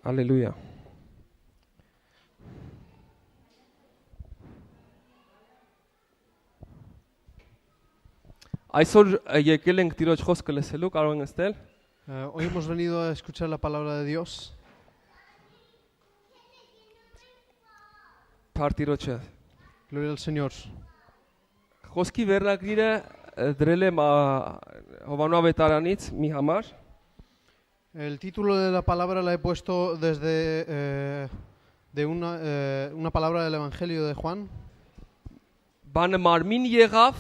Ալելույա։ Այսօր եկել ենք Տիրոջ խոսքը լսելու, կարող ենք նստել։ Hoy hemos venido a escuchar la palabra de Dios. Փարտիրոջը։ Gloria al Señor. Խոսքի վերնագրիրը դրել եմ Հովանու ավետարանից մի համար։ El título de la palabra la he puesto desde de una palabra del Evangelio de Juan. Բանը մարմին եղավ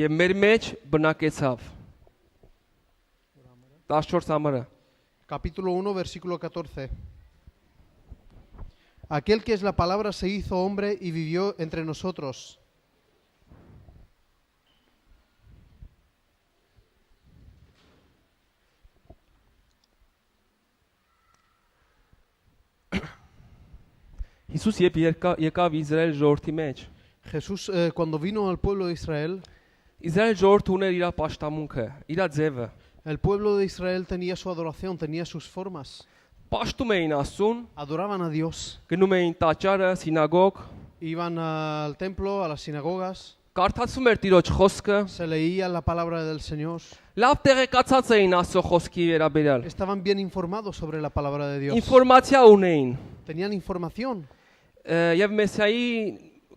եւ մեր մեջ բնակեցավ։ 14 ամառը։ Capítulo 1, versículo 14. Aquel que es la palabra se hizo hombre y vivió entre nosotros. Հիսուս եկավ Իսրայել ժողովրդի մեջ։ Jesús cuando vino al pueblo de Israel, Իսրայել ժողովուրդը ուներ իր պաշտամունքը, իր ձևը։ el pueblo de Israel tenía su adoración, tenía sus formas. Պաշտում էին Աստծուն, Adoraban a Dios, գնում էին տաճարը, սինագոգ, iban al templo, a las sinagogas, կարդացում էր Տիրոջ խոսքը, se leía la palabra del Señor. լավ տեղեկացած էին Աստծո խոսքի վերաբերյալ։ Estaban bien informados sobre la palabra de Dios. Ինֆորմացիա ունեին։ Tenían información Եվ Մեսիայի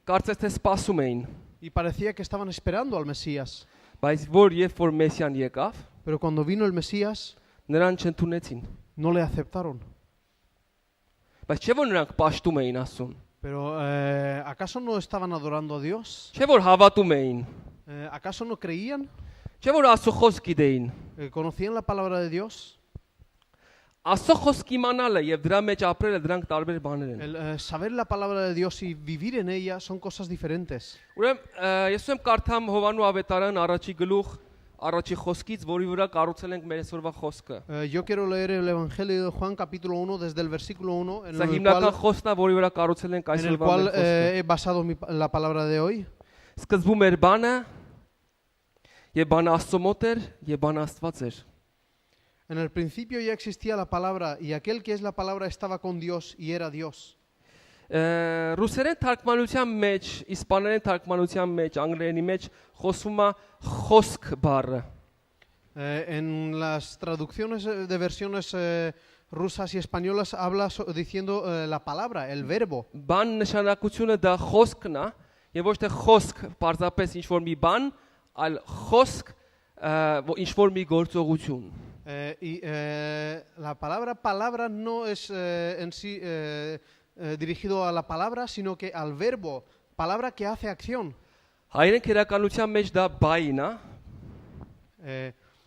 կարծես թե սպասում էին։ y parecía que estaban esperando al Mesías. Բայց երբ որ Մեսիան եկավ, Pero cuando vino el Mesías, նրան չընդունեցին։ no le aceptaron. Բայց չէ որ նրանք պաշտում էին Աստծուն։ Pero ¿acaso no estaban adorando a Dios? Չէ որ հավատում էին։ ¿Acaso no creían? Չէ որ Աստծո խոսք գիտեին։ ¿Conocían la palabra de Dios? Աստծո խոսք իմանալը եւ դրա մեջ ապրելը դրանք տարբեր բաներ են։ El saber la palabra de Dios y vivir en ella son cosas diferentes. Ուրեմն ես ուզում եմ կարդամ Հովանու ավետարան առաջի գլուխ առաջի խոսքից, որի վրա կառուցել ենք մեր այսօրվա խոսքը։ Yo quiero leer el Evangelio de Juan capítulo 1 desde el versículo 1 Սա հիմնական խոսքն է, որի վրա կառուցել ենք en el այսօրվա cual մեր խոսքը։ he basado la palabra de hoy. Սկզբում էր բանը, եւ բանը Աստծո մոտ էր, եւ բանը Աստված էր։ En el principio ya existía la palabra y aquel que es la palabra estaba con Dios y era Dios. Ռուսերեն թարգմանության մեջ, իսպաներեն թարգմանության մեջ, անգլերենի մեջ խոսվում է խոսք բառը։ En las traducciones de versiones rusas y españolas habla diciendo la palabra, el verbo. Բան նշանակությունը դա խոսքն է, եւ ոչ թե խոսք պարզապես ինչ որ մի բան, այլ խոսք ինչ որ մի գործողություն։ La palabra no es en sí dirigido a la palabra, sino que al verbo, palabra que hace acción. Հայերեն քերականության մեջ դա բայն է,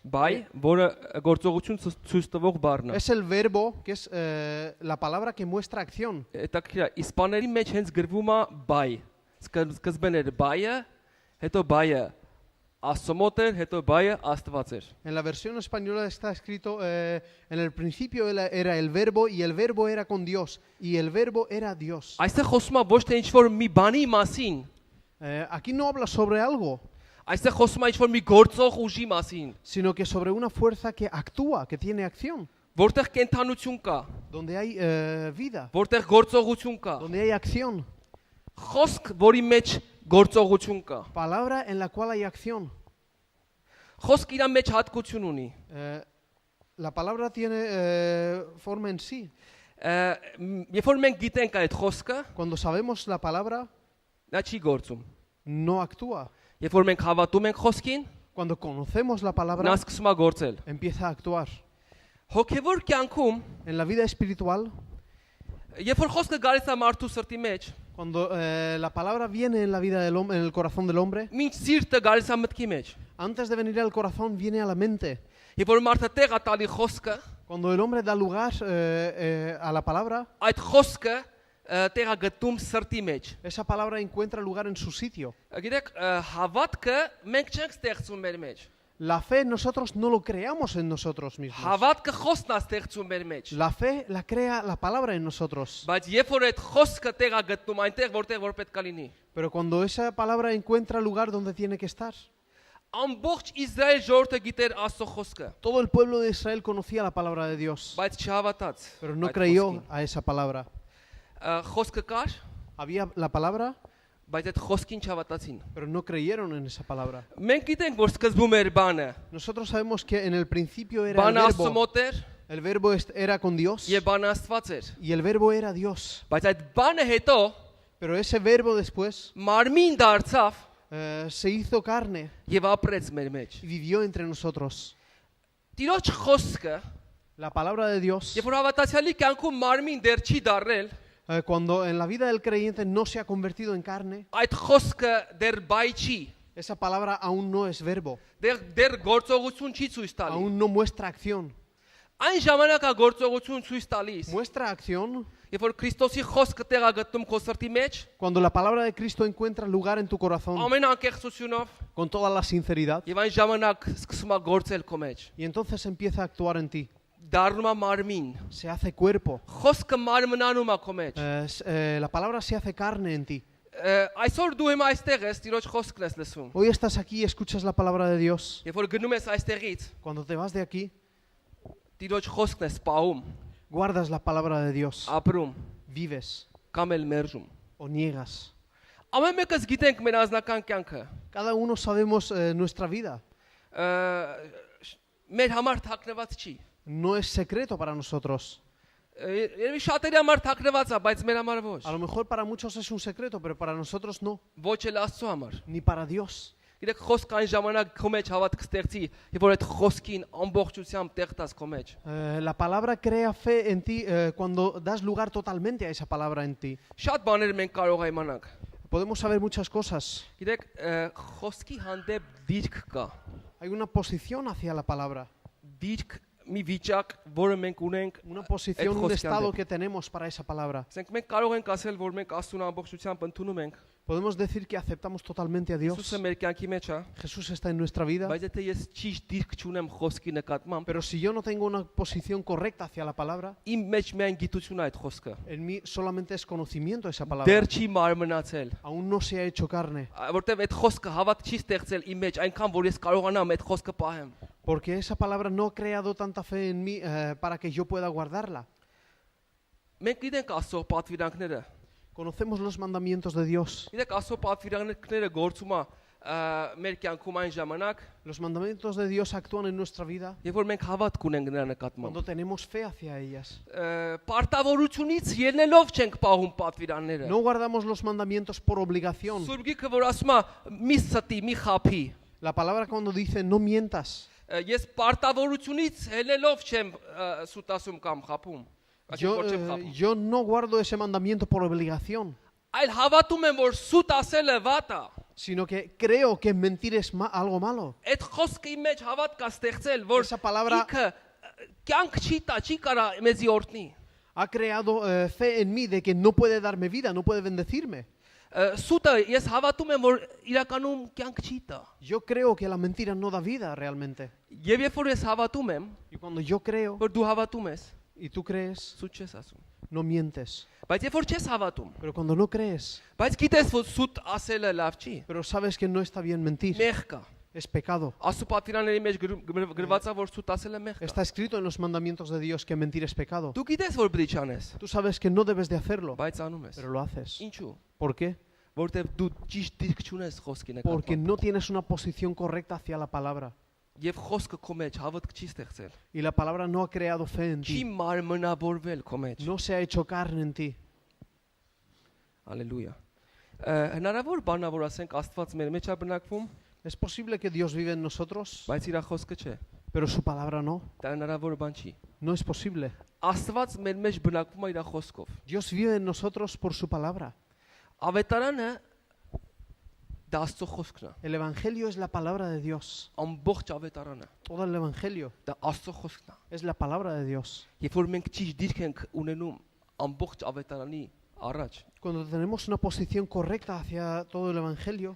բայ, որը գործողություն ցույց տվող բառն է։ Es el verbo que es la palabra que muestra acción. Հետաքրքիր է, իսպաների մեջ հենց գրվում է բայ։ Սկզբն էր բայը, հետո բայը Աստծո մոտ էր, հետո բայը Աստված էր։ En la versión española está escrito en el principio era el verbo y el verbo era con Dios y el verbo era Dios. Այստեղ խոսում է ոչ թե ինչ որ մի բանի մասին, Aquí no habla sobre algo, այստեղ խոսում է ինչ որ մի գործող ուժի մասին, sino que sobre una fuerza que actúa, que tiene acción, որտեղ կենթանություն կա, donde hay vida, որտեղ գործողություն կա, donde hay acción. խոսք, որի մեջ գործողություն կա։ Palabra en la cual hay acción. Խոսք իր մեջ հատկություն ունի։ La palabra tiene forma en sí. Երբ որ մենք գիտենք այդ խոսքը, Cuando sabemos la palabra, նա չի գործում։ no actúa. Երբ որ մենք հավատում ենք խոսքին, Cuando conocemos la նա palabra, սկսում է գործել։ empieza a actuar. Հոգևոր կյանքում, En la vida espiritual, երբ որ խոսքը գալիս է մարդու սրտի մեջ, cuando la palabra viene en la vida del hombre, en el corazón del hombre, մինչ սիրտը գալիս է մտքի մեջ։ antes de venir al corazón viene a la mente. Երբ որ մարդը տեղ է տալի խոսքը, Cuando el hombre da lugar a la palabra, այդ խոսքը տեղ է գտնում սրտի մեջ։ esa palabra encuentra lugar en su sitio. Գիտեք, հավատքը մենք չենք ստեղծում մեր մեջ։ La fe nosotros no lo creamos en nosotros mismos. Հավատքը խոսքն է ստեղծում մեր մեջ։ La fe la crea la palabra en nosotros. Բայց երբ որ այդ խոսքը տեղ է գտնում այնտեղ, որտեղ որ պետք է լինի, Pero cuando esa palabra encuentra lugar donde tiene que estar, Ամբողջ Իսրայել ժողովուրդը գիտեր Աստծո խոսքը, Todo el pueblo de Israel conocía la palabra de Dios, բայց չհավատաց։ pero no այդ creyó խոսքին։ a esa palabra. Խոսքը կար, Había la palabra, բայց այդ խոսքին չհավատացին։ pero no creyeron en esa palabra. Մենք գիտենք, որ սկզբում էր բանը, Nosotros sabemos que en el principio era բանը Աստծո el verbo. մոտ էր El verbo era con Dios եւ բանը Աստված էր։ y el verbo era Dios. Բայց այդ բանը հետո Pero ese verbo después մարմին դարձավ se hizo carne եւ ապրեց մեր մեջ։ y vivió entre nosotros. Տիրոջ խոսքը, La palabra de Dios, երբ որ հավատացյալի կյանքում մարմին դեռ չի դառել, cuando en la vida del creyente no se ha convertido en carne, այդ խոսքը դեռ բայ չի, esa palabra aún no es verbo, դեռ գործողություն չի ցույց տալի։ aún no muestra acción. Այն ժամանակա գործողություն ցույց տալիս, Muestra acción երբ որ Քրիստոսի խոսքը տեղա գտնում քո սրտի մեջ, cuando la palabra de Cristo encuentra lugar en tu corazón ամեն անկեղծությունով, con toda la sinceridad եւ այն ժամանակ սկսում է գործել քո մեջ։ y entonces empieza a actuar en ti. Դառնում է մարմին։ Se hace cuerpo. Խոսքը մարմնանում է քո մեջ։ La palabra se hace carne en ti. Այսօր դու հիմա այստեղ ես, Տիրոջ խոսքն ես լսում։ Hoy estás aquí y escuchas la palabra de Dios. Երբ որ գնում ես այստեղից, Cuando te vas de aquí, Տիրոջ խոսքն ես սպահում, guardas la palabra de Dios. ապրում, Vives կամ էլ մերժում։ o niegas. Ամեն մեկս գիտենք մեր անձնական կյանքը։ Cada uno sabemos nuestra vida. Մեր համար թաքնված չի։ No es secreto para nosotros. Երևի շատերի համար թաքնված է, բայց մեր համար ոչ։ A lo mejor para muchos es un secreto, pero para nosotros no. Ոչ էլ Աստծո համար։ Ni para Dios. Գիտեք, խոսքը այն ժամանակ քո մեջ հավատք ստեղծի, երբ որ այդ խոսքին ամբողջությամբ տեղ տաս քո մեջ։ La palabra crea fe en ti cuando das lugar totalmente a esa palabra en ti. Շատ բաներ մենք կարող ենք իմանանք։ Podemos saber muchas cosas. Գիտեք, խոսքի հանդեպ դիրք կա։ Hay una posición hacia la palabra. Դիրք մի վիճակ, որը մենք ունենք, Una posición, un estado que tenemos para esa palabra. ասենք մենք կարող ենք ասել, որ մենք Աստծուն ամբողջությամբ ընդունում ենք։ Podemos decir que aceptamos totalmente a Dios. Հիսուսը մեր կյանքի մեջ է, Jesús está en nuestra vida. բայց եթե ես ճիշտ դիրք չունեմ խոսքի նկատմամբ, Pero si yo no tengo una posición correcta hacia la palabra, իմ մեջ միայն գիտություն է այդ խոսքը։ en mí solamente es conocimiento esa palabra. Դեռ չի մարմնացել, Aún no se ha hecho carne. որտեվ այդ խոսքը հավատ չի ստեղծել իմ մեջ, այնքան որ ես կարողանամ այդ խոսքը պահեմ։ Porque esa palabra no ha creado tanta fe en mí para que yo pueda guardarla. Մենք գիտենք Աստծո պատվիրանքները։ Conocemos los mandamientos de Dios. Գիտեք Աստծո պատվիրանքները գործում է մեր կյանքում այն ժամանակ, Los mandamientos de Dios actúan en nuestra vida երբ որ մենք հավատք ունենք նրա նկատմամբ։ cuando tenemos fe hacia ellas. Պարտավորությունից ելնելով չենք պահում պատվիրանները։ No guardamos los mandamientos por obligación. Սուրբ Գիրքը որ ասում է մի ստի, մի խափի։ La palabra cuando dice no mientas. Ես պարտավորությունից ելնելով չեմ սուտ ասում կամ խափում։ Yo no guardo ese mandamiento por obligación, Այլ հավատում եմ որ սուտ ասելը վատ է։ sino que creo que mentir es algo malo. Այդ խոսքը իմ մեջ հավատ կա ստեղծել, որ Esa palabra ինքը կյանք չի տա, չի կարա մեզի օրհնի։ ha creado fe en mí de que no puede darme vida, no puede bendecirme. Սուտը ես հավատում եմ որ իրականում կյանք չի տա։ Yo creo que la mentira no da vida realmente. Եվ երբ որ ես հավատում եմ, Y cuando yo creo որ դու հավատում ես, y tú crees, սուտ չես ասում։ no mientes. Բայց երբ որ չես հավատում, Pero cuando no crees, բայց գիտես որ սուտ ասելը լավ չի, pero sabes que no está bien mentir, մեղ կա։ es pecado. Աստծո պատվիրանների մեջ գրված է որ սուտ ասելը մեղ կա։ Está escrito en los mandamientos de Dios que mentir es pecado. Դու գիտես որ պետք է անես, Tú sabes que no debes de hacerlo, բայց անում ես։ pero lo haces. Ինչու՞։ ¿Por qué? Որտեվ դու ճիշտ դիրք չունես խոսքի Porque նկատմամբ։ no tienes una posición correcta hacia la palabra. Եվ խոսքը քո մեջ հավատք չի ստեղծել։ Y la palabra no ha creado fe en Չի ti. մարմնավորվել քո մեջ։ No se ha hecho carne en ti. Հալելույա։ Հնարավոր բանա որ ասենք Աստված մեր մեջ է բնակվում, Es posible que Dios vive en nosotros, բայց իր խոսքը չէ։ pero su palabra no. Դա հնարավոր բան չի։ No es posible. Աստված մեր մեջ բնակվում է իր խոսքով։ Dios vive en nosotros por su palabra. Ավետարանը դա Աստծո խոսքն է։ El Evangelio es la palabra de Dios. Ամբողջ ավետարանը Todo el Evangelio դա Աստծո խոսքն է։ es la palabra de Dios. Երբ որ մենք ճիշտ դիրք ենք ունենում ամբողջ ավետարանի առաջ, Cuando tenemos una posición correcta hacia todo el Evangelio,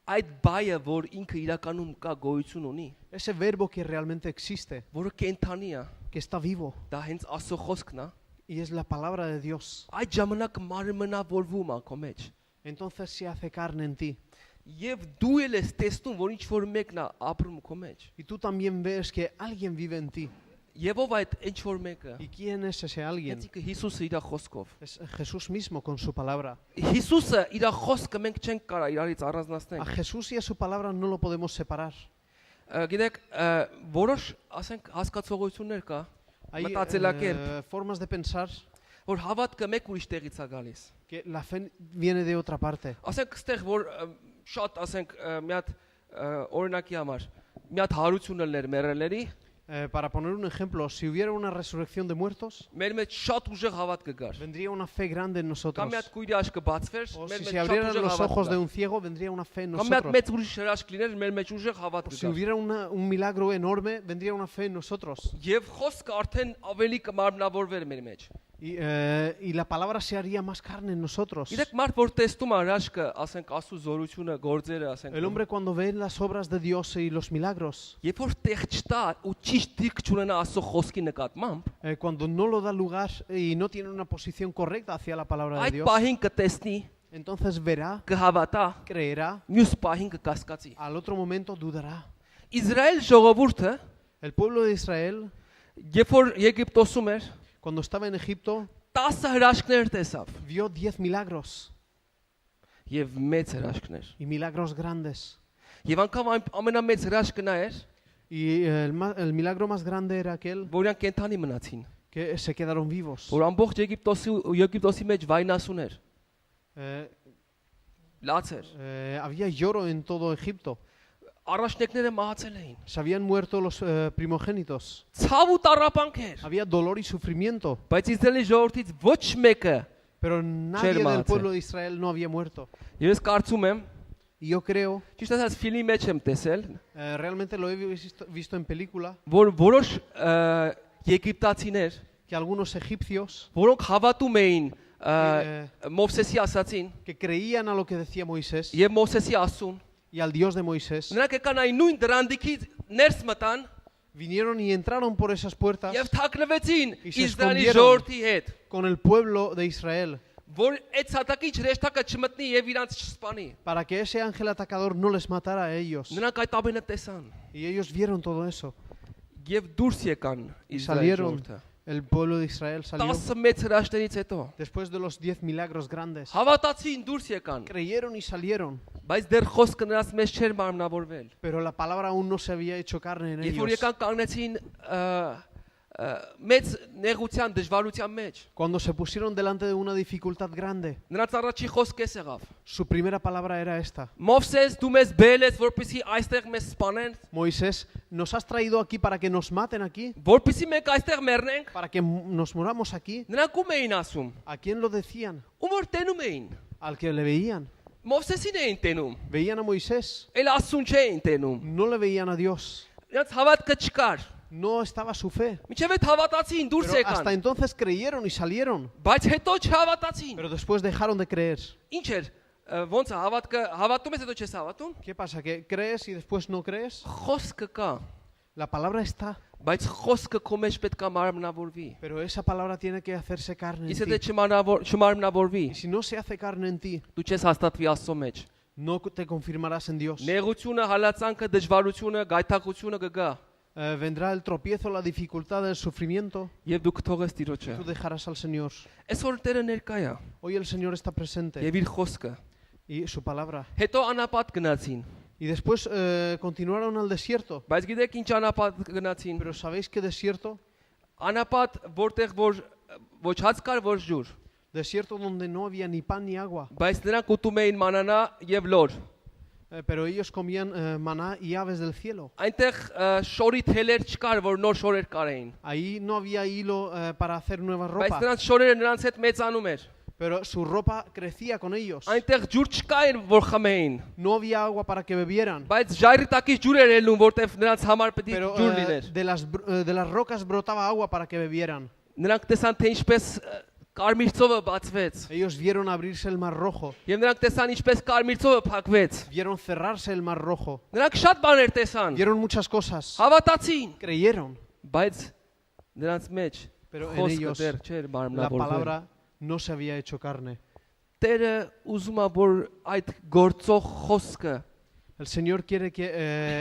այդ բայը, որ ինքը իրականում կա գոյություն ունի, ese verbo que realmente existe, որը կենթանի է, que está vivo, դա հենց Աստծո խոսքն է, y es la palabra de Dios, այդ ժամանակ մարմնավորվում է քո մեջ։ entonces se hace carne en ti. Եվ դու էլ ես տեսնում, որ ինչ որ մեկն է ապրում քո մեջ։ Y tú también ves que alguien vive en ti. Եվ ով այդ ինչ որ մեկը։ ¿Y quién es ese alguien? Այսինքն Հիսուսը իր խոսքով։ Es Jesús mismo con su palabra. Հիսուսը իր խոսքը մենք չենք կարա իրարից A առանձնացնել։ Jesús y a su palabra no lo podemos separar. Գիտեք, որոշ, ասենք, հասկացողություններ կա, Hay մտածելակերպ, formas de pensar որ հավատքը մեկ ուրիշ տեղից է գալիս։ que la fe viene de otra parte. Ասենք, այստեղ որ շատ, ասենք, մի հատ օրինակի համար, մի հատ հարություն ելներ մեռելների, Para poner un ejemplo, si hubiera una resurrección de muertos, մեր մեջ շատ ուժեղ հավատ կգար։ vendría una fe grande en nosotros. Կամ մի հատ քույրի աչքը բացվեր, O մեր si մեջ se շատ abrieran ուժեղ los հավատ ojos de կգար։ un ciego, vendría una fe en Կամ մի հատ nosotros. մեծ ուրիշ հրաշք լիներ, մեր մեջ ուժեղ հավատ O si կգար։ hubiera un milagro enorme, vendría una fe en nosotros. Եվ խոսքը արդեն ավելի կմարմնավորվեր մեր մեջ։ Y la palabra se haría más carne en nosotros. Գիտեք, մարդ որ տեսնում է հրաշքը, ասենք, Աստծո զորությունը, գործերը, ասենք, El hombre cuando ve las obras de Dios y los milagros, երբ որ տեղ չտա ու ճիշտ դիրք չունենա Աստծո խոսքի նկատմամբ, cuando no lo da lugar y no tiene una posición correcta hacia la palabra de այդ Dios, պահին կտեսնի, entonces verá, կհավատա, creerá, մյուս պահին կկասկածի։ al otro momento dudará. Իսրայել ժողովուրդը, El pueblo de Israel, երբ որ Եգիպտոսում էր, cuando estaba en Egipto, 10 հրաշքներ տեսավ vio 10 milagros եւ մեծ հրաշքներ։ y milagros grandes. Եվ անգամ ամենամեծ հրաշքը նա էր, Y el milagro más grande era aquel որ իրանք կենթանի մնացին, que se quedaron vivos. որ ամբողջ Եգիպտոսի մեջ վայնասուն էր, Eh, լաց էր։ Había lloro en todo Egipto. Առաջնեկները մահացել էին։ Se habían muerto los primogénitos. Ցավ ու տառապանք էր, Había dolor y sufrimiento. բայց Իսրայելի ժողովրդից ոչ mեկը։ Pero nadie del Shermatze. pueblo de Israel no había muerto. Ես կարծում եմ, Y yo creo, ճիշտ ասած ֆիլմի մեջ եմ տեսել, realmente lo he visto en película, որ որոշ եգիպտացիներ, que algunos egipcios որոնք հավատում էին Eh, Մովսեսի ասացին que creían a lo que decía Moisés եւ Մովսեսի ասուն, y al Dios de Moisés, նրանք եկան այն նույն դրանդիկի ներս մտան vinieron y entraron por esas puertas եւ թաքնվեցին Y se Իսրայելի escondieron. ժողովրդի հետ, con el pueblo de Israel, որ այդ ցատակի հրեշտակը չմտնի եւ իրանց չսպանի։ para que ese ángel atacador no les matara a ellos. Նրանք այդ ամենը տեսան Y ellos vieron todo eso. եւ դուրս եկան Իսրայելի Salieron. ժողովուրդը։ El pueblo de Israel salió 10 մեծ հրաշքներից հետո después de los 10 milagros grandes. հավատացին, դուրս եկան, Creyeron y salieron, բայց դեռ խոսքը նրանց մեջ չէր մարմնավորվել։ pero la palabra aún no se había hecho carne en Երբ որ ellos. եկան կանգնեցին մեծ նեղության դժվարության մեջ, Cuando se pusieron delante de una dificultad grande, նրանց առաջի խոսքը էս եղավ. su primera palabra era esta: Մովսես, դու մեզ բերել ես, որպեսզի այստեղ մեզ սպանեն, Moisés, ¿nos has traído aquí para que nos maten aquí? որպեսզի մենք այստեղ մեռնենք։ ¿Para que nos moramos aquí? Նրանք ում էին ասում։ ¿A quién lo decían? Ում որ տենում էին։ Al que le veían. Մովսեսին էին տենում։ Veían a Moisés, Էլ ասուն չէին տենում։ no le veían a Dios. Նրանց հավատքը չկար։ No estaba su fe. Միջև այդ հավատացին, դուրս Pero hasta եկան։ entonces creyeron y salieron. Բայց հետո չհավատացին։ Pero después dejaron de creer. Ինչ էր, ոնց է հավատքը, հավատում ես հետո չես հավատում։ ¿Qué pasa? ¿Que crees y después no crees? Խոսքը կա, La palabra está, բայց խոսքը քո մեջ պետք է մարմնավորվի։ pero esa palabra tiene que hacerse carne Իսկ en եթե ti. չմարմնավորվի, Y si no se hace carne en ti, դու չես հաստատվի Աստծո մեջ։ no te confirmarás en Dios. Նեղությունը, հալածանքը, դժվարությունը, գայթակղությունը կգա, Vendrá el tropiezo, la dificultad, el sufrimiento. եւ դու կթողես Տիրոջը։ Tú dejarás al Señor. Այսօր Տերը ներկա է Hoy el Señor está presente եւ իր խոսքը։ y su palabra. Հետո անապատ գնացին, Y después continuaron al desierto. բայց գիտեք ինչ անապատ գնացին։ Pero ¿sabéis qué desierto? Անապատ որտեղ որ ոչ հաց կար, ոչ ջուր, Desierto donde no había ni pan ni agua. բայց նրանք ուտում էին մանանա եւ լոր։ Pero ellos comían maná y aves del cielo. Այնտեղ շորի թելեր չկար, որ նոր շորեր կարեին, Ahí no había hilo para hacer nueva բայց ropa. նրանց շորերը նրանց հետ մեծանում էր։ Pero su ropa crecía con ellos. Այնտեղ ջուր չկային, որ խմեին, No había agua para que bebieran. բայց ժայռի տակից ջուր էր ելնում, որտեղ նրանց համար պետք է Pero ջուր լիներ։ de las rocas brotaba agua para que bebieran. Նրանք տեսան, թե ինչպես կարմիր ծովը բացվեց, Ellos vieron abrirse el mar rojo. եւ նրանք տեսան ինչպես կարմիր ծովը փակվեց։ Vieron cerrarse el mar rojo. Նրանք շատ բաներ տեսան, Vieron muchas cosas. հավատացին, Creyeron. բայց նրանց մեջ Pero en խոսքը ellos դեռ չէր la մարմնավորվել։ palabra no se había hecho carne. Տերը ուզում է որ այդ գործող խոսքը, El Señor quiere que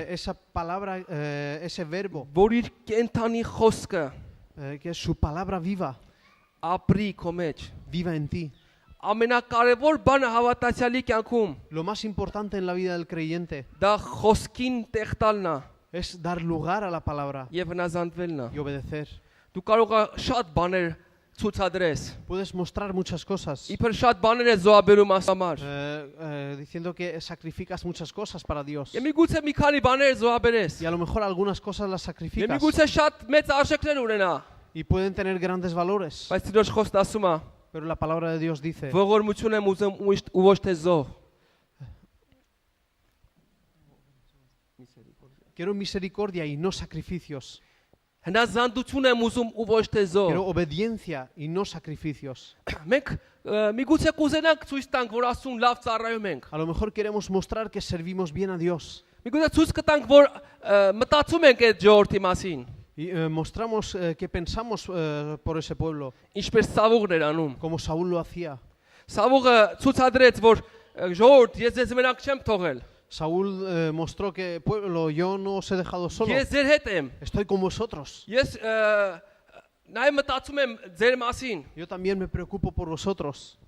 esa palabra, ese verbo, որ իր կենթանի խոսքը que su palabra viva, ապրի քո մեջ։ viva en ti. Ամենակարևոր բանը հավատացյալի կյանքում Lo más importante en la vida del creyente դա խոսքին տեղ տալն է es dar lugar a la palabra եւ հնազանդվելն է։ y obedecer. Դու կարող ես շատ բաներ ցուցադրես։ Puedes mostrar muchas cosas, Իբր շատ բաներ ես զոհաբերում ասամար։ diciendo que sacrificas muchas cosas para Dios. Եվ միգուցե մի քանի բաներ զոհաբերես։ Y a lo mejor algunas cosas las Եվ sacrificas միգուցե շատ մեծ արժեքներ ունենա։ y pueden tener grandes valores. Բայց Տիրոջ խոսքն ասում է, Pero la palabra de Dios dice, ողորմություն եմ ուզում ու ոչ թե զոհ։ quiero misericordia y no sacrificios. Հնազանդություն եմ ուզում ու ոչ թե զոհ։ Quiero obediencia y no sacrificios. Մենք միգուցե կուզենանք ցույց տանք, որ Աստծուն լավ ծառայում ենք։ A lo mejor queremos mostrar que servimos bien a Dios. Միգուցե ցույց կտանք, որ մտածում ենք այդ ժողովրդի մասին։ Y mostramos que pensamos por ese pueblo, Ինչպես Սավուղն էր անում։ como Saúl lo hacía. Սավուղը ցուցադրեց, որ ժողովուրդ, ես ձեզ մենակ չեմ թողել։ Saúl mostró que, pueblo, yo no os he dejado solo, Ես ձեր հետ եմ։ estoy con vosotros. Ես նաև մտածում եմ ձեր մասին։ Yo también me preocupo por vosotros.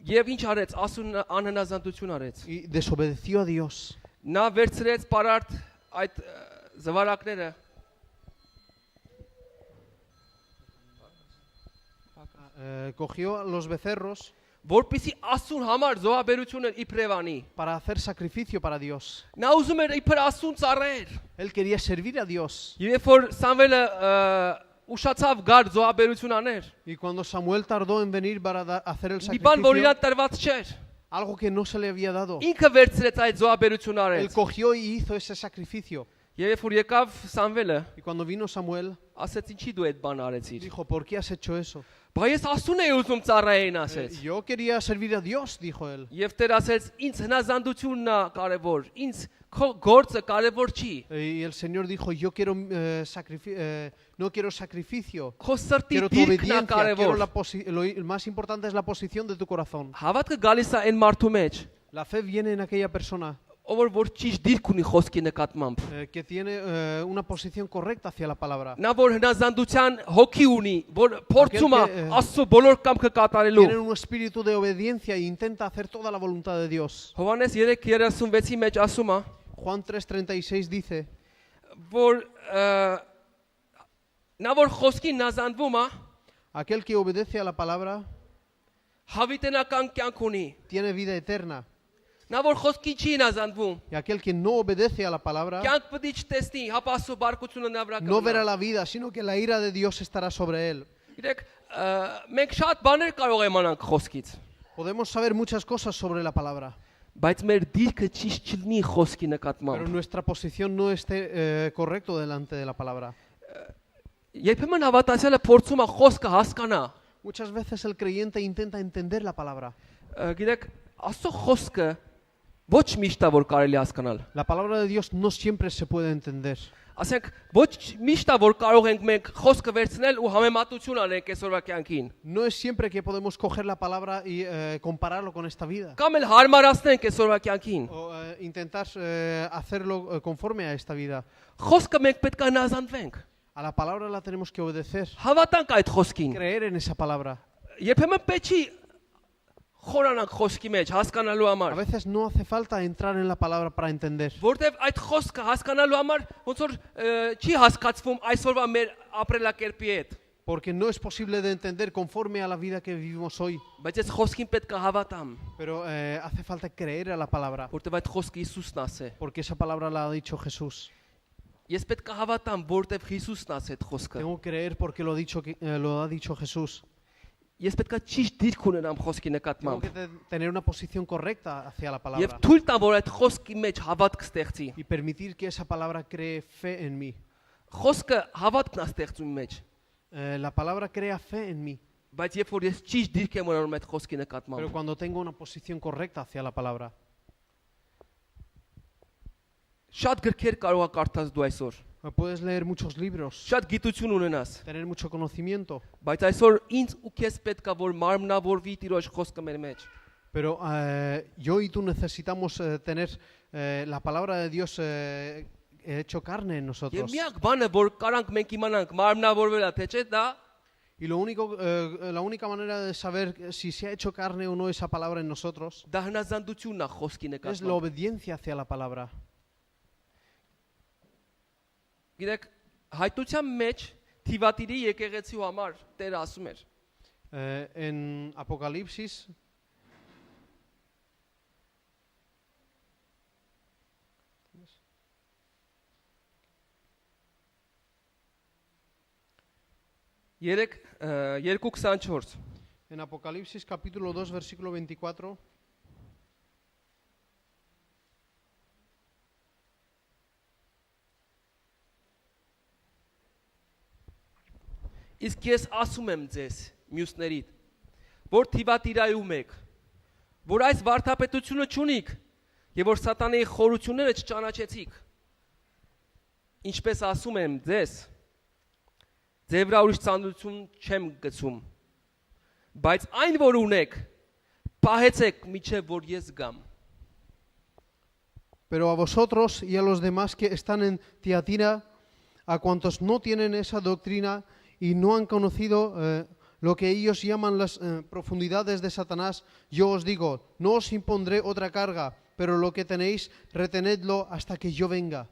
Եվ ինչ արեց, Աստուն անհնազանդություն արեց։ Y desobedeció a Dios. Նա վերցրեց պարարտ այդ զվարակները, Cogió los becerros որպեսզի Աստուն համար զոհաբերությունը իբրև անի։ para hacer sacrificio para Dios. Նա ուզում էր իբր Աստուն ծառայեր։ Él quería servir a Dios. Երբ որ Սամվելը ուշացավ գար զոհաբերություն աներ, Y cuando Samuel tardó en venir para hacer el մի բան որ sacrificio, իրան տրված չէր, algo que no se le había dado, ինքը վերցրեց այդ զոհաբերությունը él արեց։ cogió y hizo ese sacrificio. Եվ երբ որ եկավ Սամվելը, Y cuando vino Samuel, ասեց ինչի դու այդ բանը արեցիր։ dijo, ¿por qué has hecho eso? Բայց ես Աստուն էի ուզում ծառայեին ասեց։ Yo quería servir a Dios, dijo él. Եվ Տեր ասեց ինձ հնազանդությունն է կարևոր, ինձ քո գործը կարևոր չի։ Y el Señor dijo, yo quiero no quiero sacrificio, Քո սրտի quiero tu դիրքն է obediencia, quiero կարևոր։ lo más importante es la posición de tu corazón. Հավատքը գալիս է այն մարդու մեջ, La fe viene en aquella persona ով որ ճիշտ դիրք ունի խոսքի նկատմամբ։ que tiene una posición correcta hacia la palabra. Նա որ հնազանդության հոգի ունի, որ փորձում է Aquel que, Աստծո բոլոր կամքը կատարելու։ Tiene un espíritu de obediencia e intenta hacer toda la voluntad de Dios. Հովհաննես 3:36-ի մեջ ասում է, Juan 3:36 dice, որ նա որ խոսքին հնազանդվում է, aquel que obedece a la palabra հավիտենական կյանք ունի։ tiene vida eterna. Նա որ խոսքի չի հնազանդվում, Y aquel que no obedece a la palabra կյանք պետք է չտեսնի, հապա Աստծո բարկությունը նա վրա no verá կմնա։ la vida, sino que la ira de Dios estará sobre él. Գիտեք, մենք շատ բաներ կարող ենք իմանալ խոսքից, Podemos saber muchas cosas sobre la palabra, բայց մեր դիրքը ճիշտ չլինի խոսքի pero նկատմամբ։ nuestra posición no esté correcto delante de la palabra. Երբեմն հավատացյալը փորձում է խոսքը հասկանա։ Muchas veces el creyente intenta entender la palabra. Գիտեք, Աստծո խոսքը ոչ միշտ է որ կարելի հասկանալ։ La palabra de Dios no siempre se puede entender. Ասենք ոչ միշտ է որ կարող ենք մենք խոսքը վերցնել ու համեմատություն անենք այսօրվա կյանքին։ No es siempre que podemos coger la palabra y compararlo con esta vida. Կամ էլ հարմարացնենք այսօրվա կյանքին։ O intentar hacerlo conforme a esta vida. Խոսքը մենք պետք է հնազանդվենք։ A la palabra la tenemos que obedecer, Հավատանք այդ խոսքին։ creer en esa palabra. Երբեմն պետք չի խորանանք խոսքի մեջ հասկանալու A համար։ veces no hace falta entrar en la palabra para entender. Որտեվ այդ խոսքը հասկանալու համար ոնց որ չի հասկացվում այսօրվա մեր ապրելակերպի հետ։ Porque no es posible de entender conforme a la vida que vivimos hoy. Բայց ես խոսքին պետք է հավատամ, Pero hace falta creer a la palabra, որտեվ այդ խոսքը Հիսուսն ասե։ porque esa palabra la ha dicho Jesús. Ես պետք է հավատամ, որտեվ Հիսուսն ասե այդ խոսքը։ Tengo que creer porque lo ha dicho Jesús. Ես պետք է ճիշտ դիրք ունենամ խոսքի Tengo նկատմամբ։ que tener una posición correcta hacia la Եվ palabra թույլ տամ, որ այդ խոսքի մեջ հավատք ստեղծի։ y permitir que esa palabra cree fe en mí. Խոսքը հավատքն է ստեղծում մեջ, La palabra crea fe en mí, բայց երբ որ ես ճիշտ դիրք եմ ունենում այդ խոսքի pero նկատմամբ, cuando tengo una posición correcta hacia la palabra. շատ գրքեր կարող ես կարդաս դու այսօր, Puedes leer muchos libros, շատ գիտություն ունենաս, tener mucho conocimiento, բայց այսօր ինձ ու քեզ պետք է որ մարմնավորվի Տիրոջ խոսքը մեր մեջ։ Pero yo y tú necesitamos tener la palabra de Dios hecho carne en Եվ nosotros. միակ բանը, որ կարանք մենք իմանանք, մարմնավորվել է թե չէ, դա Y la única manera de saber si se ha hecho carne o no esa palabra en nosotros դա հնազանդությունն է խոսքի es la նկատմամբ։ obediencia hacia la palabra. Գիտեք, հայտնության մեջ Թիվատիրի եկեղեցու համար Տերը ասում էր. En Apocalipsis Երեք 2:24 En Apocalipsis capítulo 2 versículo 24 Իսկ ես ասում եմ ձեզ մյուսներիդ, որ Թիվատիրայում եք, որ այս վարդապետությունը չունիք եւ որ սատանայի խորությունները չճանաչեցիք։ Ինչպես ասում եմ ձեզ, ձեր վրա ուրիշ ցանկություն չեմ գցում, բայց այն որ ունեք, պահեցեք միջև որ ես գամ։ Pero a vosotros y a los demás que están en Tiatira, a cuantos no tienen esa doctrina y no han conocido lo que ellos llaman las profundidades de Satanás, yo os digo, no os impondré otra carga, pero lo que tenéis, retenedlo hasta que yo venga.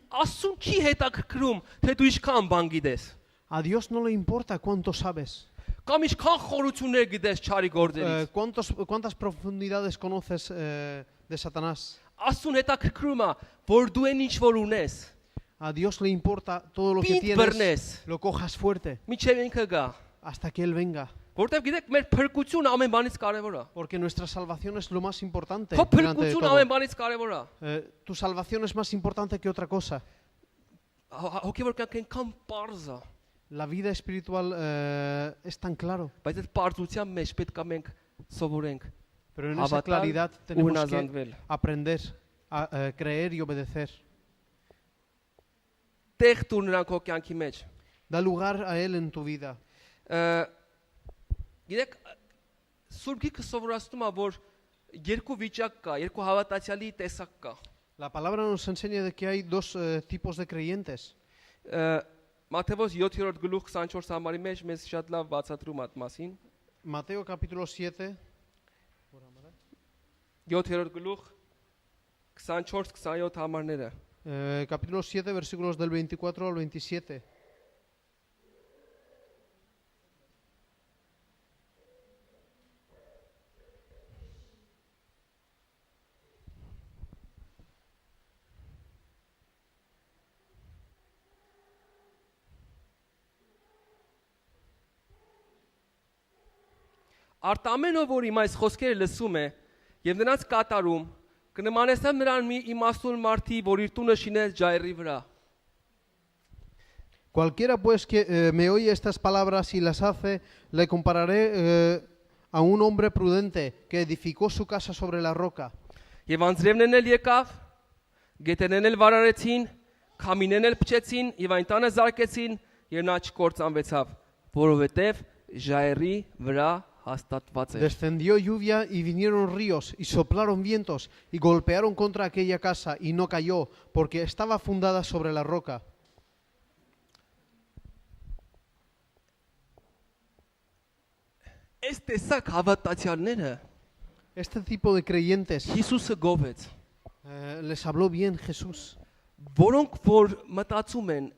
Ասում չի հետաքրքրում, թե դու ինչքան բան գիտես։ A Dios no le importa cuánto sabes, Կամ ինչքան խորություններ գիտես չարի գործերից։ cuántas profundidades conoces de Satanás. Ասուն հետաքրքրում է, որ դու այն ինչ որ ունես, A Dios le importa todo lo que պինդ tienes, բռնես, lo cojas fuerte միջև ինքը գա։ hasta que Él venga. Որտեվ գիտեք, մեր փրկությունը ամեն բանից կարևոր է։ Porque nuestra salvación es lo más importante. Քո Delante de փրկությունը todo. ամեն բանից կարևոր է։ Tu salvación es más importante que otra cosa. Հոգևոր կյանքը ինքան པարզ է, La vida espiritual es tan claro, բայց այդ པարզության մեջ պետք է մենք սովորենք pero en esa հավատալ claridad ու tenemos que հնազանդվել։ aprender a creer y obedecer. Տեղ տուր նրան քո կյանքի մեջ։ Da lugar a Él en tu vida. Գիտեք, Սուրբ Գիրքը սովորացնում է, որ երկու վիճակ կա, երկու հավատացյալի տեսակ կա։ La palabra nos enseña de que hay dos tipos de creyentes. Մատթեոս 7-րդ գլուխ 24 համարի մեջ մեզ շատ լավ բացատրում այդ մասին։ Mateo capítulo 7, 7-րդ գլուխ 24-27 համարները։ capítulo 7, versículos del 24 al 27. Արտամենը որ իմ այս խոսքերը լսում է եւ նրանց կատարում կնմանեցնեմ նրան մի իմաստուն մարդի, որ իր տունը շինեց ջայրի վրա։ Cualquiera pues que me oye estas palabras y las hace, le compararé a un hombre prudente que edificó su casa sobre la roca. Եվ անձրևներն էլ եկավ, գետերներն էլ վարարեցին, քամիներն էլ փչեցին եւ այն տանը զարկեցին եւ նա չկործանվեցավ, որովհետեւ ջայրի վրա հաստատված էր։ Descendió lluvia y vinieron ríos y soplaron vientos y golpearon contra aquella casa y no cayó porque estaba fundada sobre la roca. Այս տեսակ հավատացյալները Este tipo de creyentes Հիսուսը գովեց, les habló bien Jesús. որոնք որ մտածում են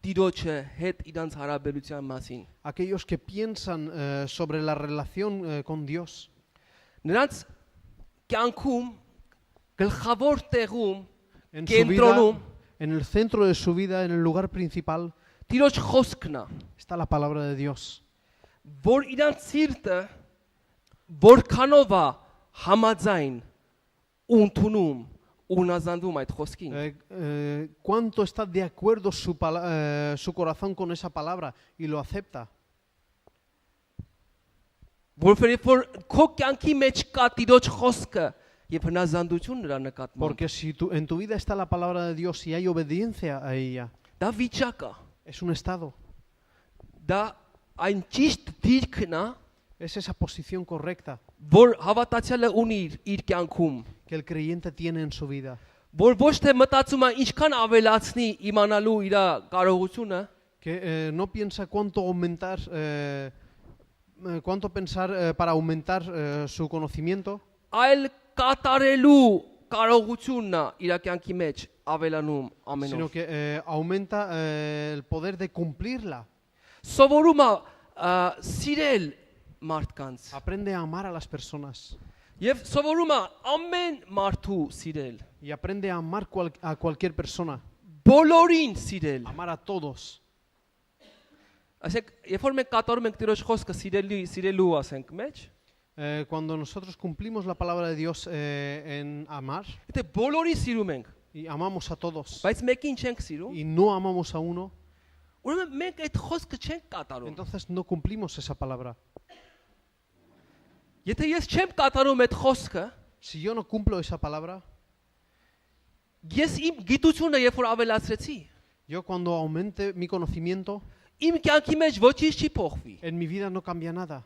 Տիրոջը հետ իրանց հարաբերության մասին։ Aquellos que piensan sobre la relación con Dios. Նրանց կյանքում գլխավոր տեղում En su vida, կենտրոնում en el centro de su vida, en el lugar principal, Տիրոջ խոսքն է, está la palabra de Dios. որ իրանց սիրտը որքանով է համաձայն ու ընդունում ու հնազանդվում այդ խոսքին։ ¿Cuánto está de acuerdo su corazón con esa palabra y lo acepta? Որովհետև որ քո կյանքի մեջ կա Տիրոջ խոսքը եւ հնազանդություն նրա նկատմամբ, Porque si en tu vida está la palabra de Dios y hay obediencia a ella, դա վիճակ է, es un estado, դա այն ճիշտ դիրքն է, es esa posición correcta, որ հավատացյալը ունի իր կյանքում, que el creyente tiene en su vida. որ ոչ թե մտածում է ինչքան ավելացնի իմանալու իր կարողությունը, Que no piensa cuánto aumentar, cuánto pensar para aumentar su conocimiento, այլ կատարելու կարողությունն է իր կյանքի մեջ ավելանում ամեն sino օր։ que aumenta el poder de cumplirla. Սովորում է սիրել մարդկանց Aprende a amar a las personas եւ սովորում է ամեն մարդու սիրել, y aprende a amar a cualquier persona, բոլորին սիրել։ amar a todos. Ասենք, երբ որ մենք կատարում ենք Տիրոջ խոսքը սիրելու ասենք մեջ, Cuando nosotros cumplimos la palabra de Dios en amar եթե բոլորին սիրում ենք, y amamos a todos բայց մեկին չենք սիրում, y no amamos a uno, ուրեմն մենք այդ խոսքը չենք կատարում։ entonces no cumplimos esa palabra. Եթե ես չեմ կատարում այդ խոսքը, Si yo no cumplo esa palabra, ես իմ գիտությունը երբ որ ավելացրեցի, yo cuando aumente mi conocimiento, իմ կյանքի մեջ ոչինչ չի փոխվի։ en mi vida no cambia nada.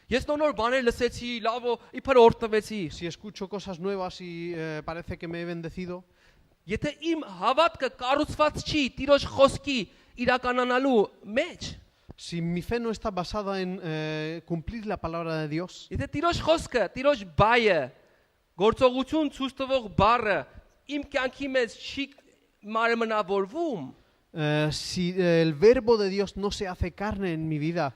Ես նոր բաներ լսեցի, լավ իբր օրտվեցի։ Si escucho cosas nuevas y parece que me he bendecido, Եթե իմ հավատքը կառուցված չի Տիրոջ խոսքի իրականանալու մեջ, si mi fe no está basada en cumplir la palabra de Dios, եթե Տիրոջ խոսքը, Տիրոջ բայը, գործողություն ցույց տվող բառը իմ կյանքի մեջ չի մարմնավորվում, si el verbo de Dios no se hace carne en mi vida,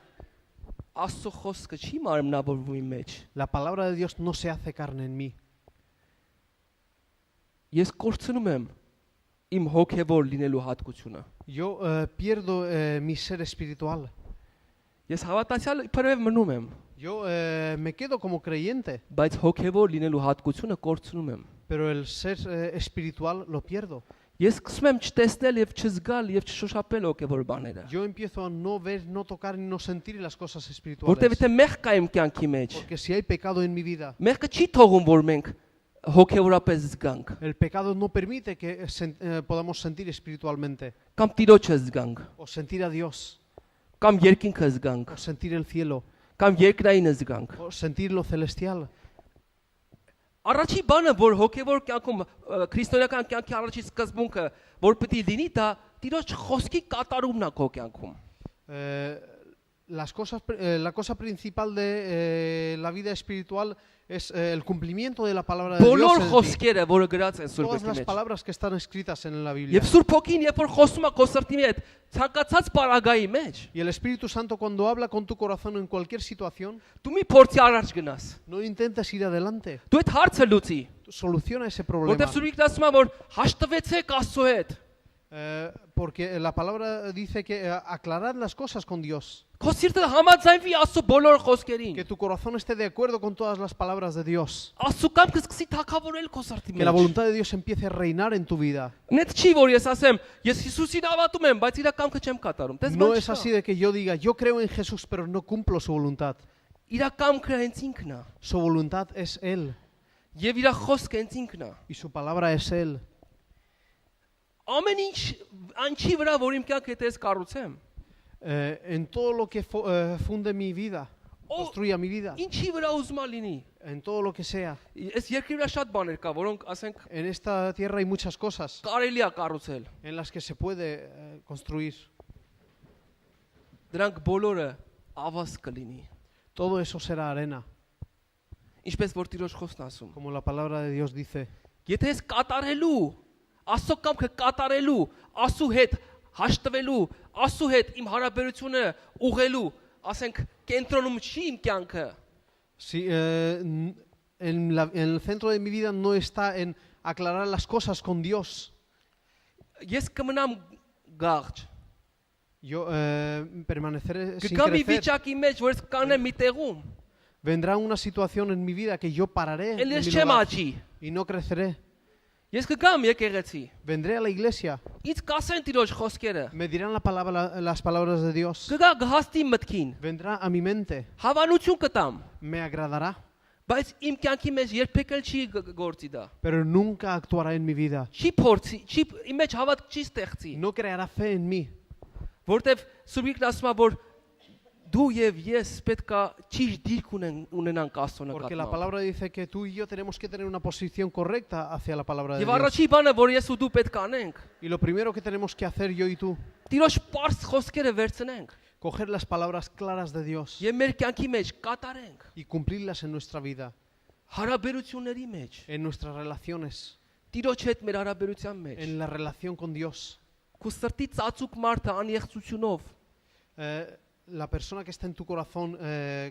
Աստծո խոսքը չի մարմնավորվում իմ մեջ։ la palabra de Dios no se hace carne en mí. Ես կորցնում եմ իմ հոգևոր լինելու հատկությունը։ Yo pierdo mi ser espiritual. Ես հավատացյալ իբրև մնում եմ, Yo me quedo como creyente, բայց հոգևոր լինելու հատկությունը կորցնում եմ։ pero el ser espiritual lo pierdo. Ես սկսում եմ չտեսնել եւ չզգալ եւ չշոշափել հոգևոր բաները։ Yo empiezo a no ver, no tocar ni no sentir las cosas Որտեւ espirituales. եթե մեղք կա իմ կյանքի մեջ, Porque si hay pecado en mi vida, մեղքը չի թողում որ մենք հոգևորապես զգանք, el pecado no permite que podamos sentir espiritualmente կամ Տիրոջը զգանք, o sentir a Dios կամ երկինքը զգանք, o sentir el cielo կամ երկրայինը զգանք։ o sentir lo celestial. Առաջի բանը, որ հոգևոր կյանքում քրիստոնեական կյանքի առաջի սկզբունքը, որ պետք է լինի, դա Տիրոջ խոսքի կատարումն է քո կյանքում։ La cosa principal de la vida espiritual es el cumplimiento de la palabra de Dios Բոլոր en ti. խոսքերը, որը գրած են Todas Սուրբ las Գրքի մեջ։ palabras que están escritas en la Biblia. Եվ Սուրբ Հոգին, երբ որ խոսում է քո սրտի հետ, ցանկացած պարագայի մեջ, Y el Espíritu Santo cuando habla con tu corazón en cualquier situación, դու մի փորձի առաջ գնաս։ no intentes ir adelante. Դու այդ հարցը լուծի, Soluciona ese problema. որտեղ Սուրբ Գրքն ասում է, որ հաշտվեցեք Աստծո հետ։ Porque la palabra dice que aclarad las cosas con Dios. Քո սիրտը համաձայնվի Աստծո բոլոր խոսքերին։ Que tu corazón esté de acuerdo con todas las palabras de Dios. Աստծո կամքը սկսի թակավորել քո սրտի Que la մեջ։ voluntad de Dios empiece a reinar en tu vida. Net չի որ ես ասեմ, ես Հիսուսին հավատում եմ, բայց իր կամքը չեմ կատարում։ Դες No բան es así de que yo diga, yo creo en Jesús, pero no cumplo su voluntad. Իր կամքը հենց ինքն է, Su voluntad es Él եւ իր խոսքը hենց ինքն է։ y su palabra es Él. Ամեն ինչ անչի վրա, որ իմ կյանքը դες կառուցեմ, En todo lo que funde mi vida, construya mi vida, ինչի վրա ուզում լինի։ en todo lo que sea. Ես երկրի վրա շատ բաներ կա, որոնք ասենք En esta tierra hay muchas cosas կարելի է կառուցել։ en las que se puede construir. Դրանք բոլորը ավազ կլինի։ Todo eso será arena, Ինչպես որ Տիրոջ խոսքն ասում։ como la palabra de Dios dice. Եթե ես կատարելու, Աստծո կամքը կատարելու, Աստծո հետ հաշտվելու, Աստծո հետ իմ հարաբերությունը ուղղելու, ասենք կենտրոնում չի իմ կյանքը, Si en el centro de mi vida no está en aclarar las cosas con Dios, ես կմնամ գաղջ։ yo permaneceré sin Կգամ մի crecer. վիճակի մեջ, որ ես կանեմ մի տեղում, Vendrá una situación en mi vida que yo pararé en էլ ես mi չեմ lugar աճի։ y no creceré. Ես կգամ եկեղեցի։ Vendré a la iglesia, Ինձ կասեն Տիրոջ խոսքերը։ me dirán las palabras de Dios. Կգա գհաստի մտքին, Vendrá a mi mente, հավանություն կտամ, me agradará, բայց իմ կյանքի մեջ երբեք էլ չի գործի դա։ pero nunca actuará en mi vida. Չի փորձի, չի իմ մեջ հավատք չի ստեղծի, No creará fe en mí, որտեվ Սուրբ Գրքն ասում է, որ Դու եւ ես պետքա ճիշտ դիրք ունենանք Աստծո Porque la նկատմամբ։ palabra dice que tú y yo tenemos que tener una posición correcta hacia la palabra de Եվ Dios. առաջի բանը, որ ես ու դու պետք է անենք, Y lo primero que tenemos que hacer yo y tú, Տիրոջ པարզ խոսքերը վերցնենք coger las palabras claras de Dios եւ մեր կյանքի մեջ կատարենք, y cumplirlas en nuestra vida, հարաբերությունների մեջ, en nuestras relaciones, Տիրոջ հետ մեր հարաբերության մեջ։ en la relación con Dios. Քու սրտի ծածուկ մարդը անեղծությունով, La persona que está en tu corazón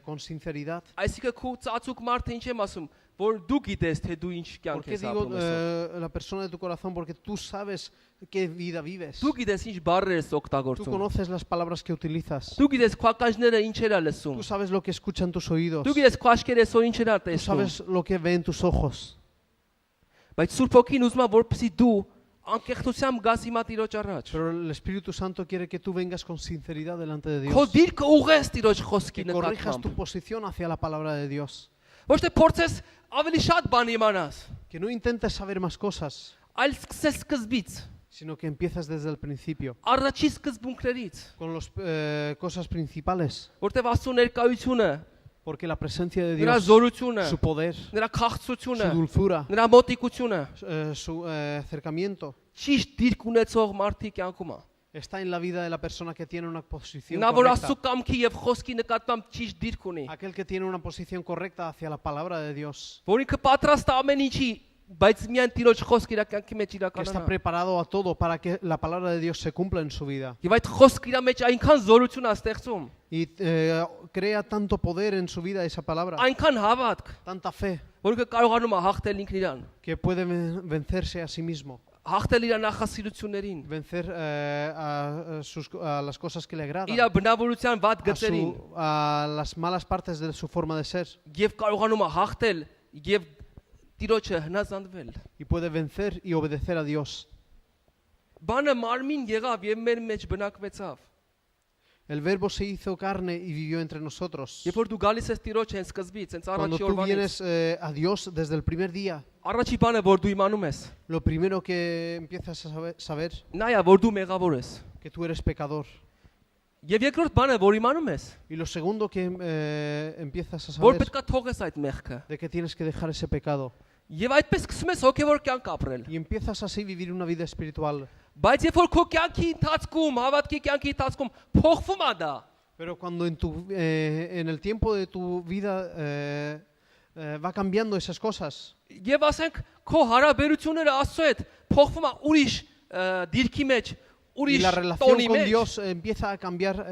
con sinceridad. այսինքն քու ծածուկ մարդը ինչ եմ asum, որ դու գիտես թե դու ինչ ¿Por կյանք qué ես digo ապրում ես։ la persona de tu corazón? Porque tú sabes qué vida vives. Դու գիտես ինչ բառեր ես Tú օգտագործում։ conoces las palabras que utilizas. Դու գիտես քո ականջները ինչեր է լսում։ Tú sabes lo que escuchan tus oídos. Դու գիտես քո աչքերը այսօր ինչեր է Tú տեսնում։ sabes lo que ven tus ojos. Բայց Սուրբ Հոգին ուզում է որպեսզի դու անկեղծությամբ գաս հիմա Տիրոջ առաջ։ Pero el Espíritu Santo quiere que tú vengas con sinceridad delante de Քո Dios. դիրքը ուղես Տիրոջ խոսքի Que corrijas tu նկատմամբ։ posición hacia la palabra de Dios. Ոչ թե փորձես ավելի շատ բան իմանաս, Que no intentes saber más cosas, այլ սկսես սկզբից, sino que empieces desde el principio. առաջի սկզբունքներից, Con las cosas principales. որտեղ Աստծո ներկայությունը, Porque la presencia de նրա Dios, զորությունը, su poder, նրա su քաղցությունը, dulzura, նրա մոտիկությունը, su acercamiento, ճիշտ դիրք ունեցող մարդի կյանքում է։ está en la vida de la persona que tiene una posición Նա որ correcta. Աստծո կամքի եւ խոսքի նկատմամբ ճիշտ դիրք ունի, Aquel que tiene una posición correcta hacia la palabra de Dios. որ ինքը պատրաստ է ամեն ինչի, բայց միայն Տիրոջ խոսքը իր կյանքի մեջ Que está իրականանա։ preparado a todo para que la palabra de Dios se cumpla en su vida. Եվ այդ խոսքը իր մեջ այնքան զորություն է ստեղծում, Y crea tanto poder en su vida esa palabra, այնքան հավատք, tanta fe, որ ինքը կարողանում է հաղթել ինքն իրան, que puede vencerse a sí mismo, հաղթել իր նախասիրություններին, vencer a las cosas que le agradan, իր բնավորության վատ գծերին, a las malas partes de su forma de ser, եւ կարողանում է հաղթել եւ Տիրոջը հնազանդվել։ y puede vencer y obedecer a Dios. Բանը մարմին եղավ եւ մեր մեջ բնակվեցավ։ El verbo se hizo carne y vivió entre nosotros. Երբ որ դու գալիս ես Տիրոջ հենց սկզբից, հենց Cuando առաջի tú օրվանից, vienes a Dios desde el primer día, առաջի բանը որ դու իմանում ես, lo primero que empiezas a saber նա է որ դու մեղավոր ես։ que tú eres pecador. Եվ երկրորդ բանը որ իմանում ես, Y lo segundo que empiezas a որ saber պետք է թողես այդ մեղքը։ de que tienes que dejar ese pecado. Եվ այդպես սկսում ես հոգևոր կյանք ապրել։ Y empiezas así a vivir una vida espiritual. Բայց երբ որ քո կյանքի ընթացքում, հավատքի կյանքի ընթացքում փոխվում է դա, Pero cuando en el tiempo de tu vida va cambiando esas cosas, եւ ասենք քո հարաբերությունները Աստծո հետ փոխվում է ուրիշ դիրքի մեջ, y ուրիշ la relación տոնի con մեջ, Dios empieza a cambiar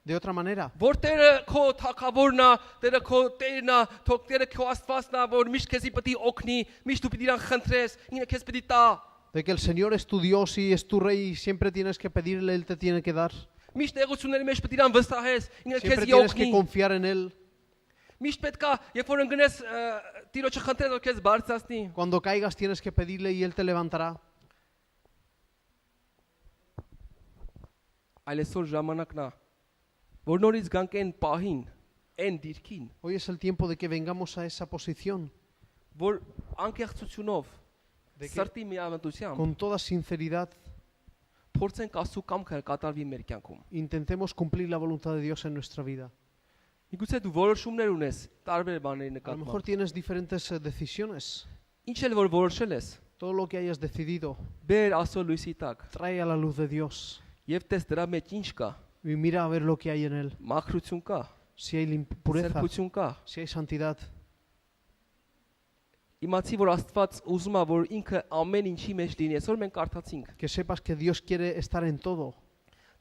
de otra manera. որ Տերը քո թակավորն է, Տերը քո Տերն է, թող Տերը քո Աստվածն է, որ միշտ քեզի պետք է օգնի, միշտ դու պետք է իրան խնդրես, ինքը քեզ պետք է տա, De que el Señor es tu Dios y es tu Rey y siempre tienes que pedirle, Él te tiene que dar. միշտ նեղությունների մեջ պետք է իրան վստահես, ինքը Siempre քեզ tienes que օգնի, confiar en Él. միշտ պետք է, երբ որ ընկնես Տիրոջը խնդրես, որ քեզ բարձրացնի։ Cuando caigas tienes que pedirle y Él te levantará. Այսօր ժամանակն է, որ նորից գանք այն պահին, այն դիրքին, Hoy es el tiempo de que vengamos a esa posición, որ անկեղծությունով, de que սրտի միամտությամբ con toda sinceridad փորձենք Աստծո կամքը կատարվի մեր կյանքում։ intentemos cumplir la voluntad de Dios en nuestra vida. Միգուցե դու որոշումներ ունես տարբեր բաների A lo mejor նկատմամբ։ tienes diferentes decisiones. Ինչ էլ որ որոշել ես, Todo lo que hayas decidido, բեր Աստծո լույսի տակ trae a la luz de Dios եւ տես դրա մեջ ինչ կա։ y mira a ver lo que hay en Él. Մաքրություն կա, Si hay pureza, սրբություն կա։ si hay santidad. Իմացի որ Աստված ուզում է որ ինքը ամեն ինչի մեջ լինի։ Այսօր մենք կարդացինք։ Que sepas que Dios quiere estar en todo.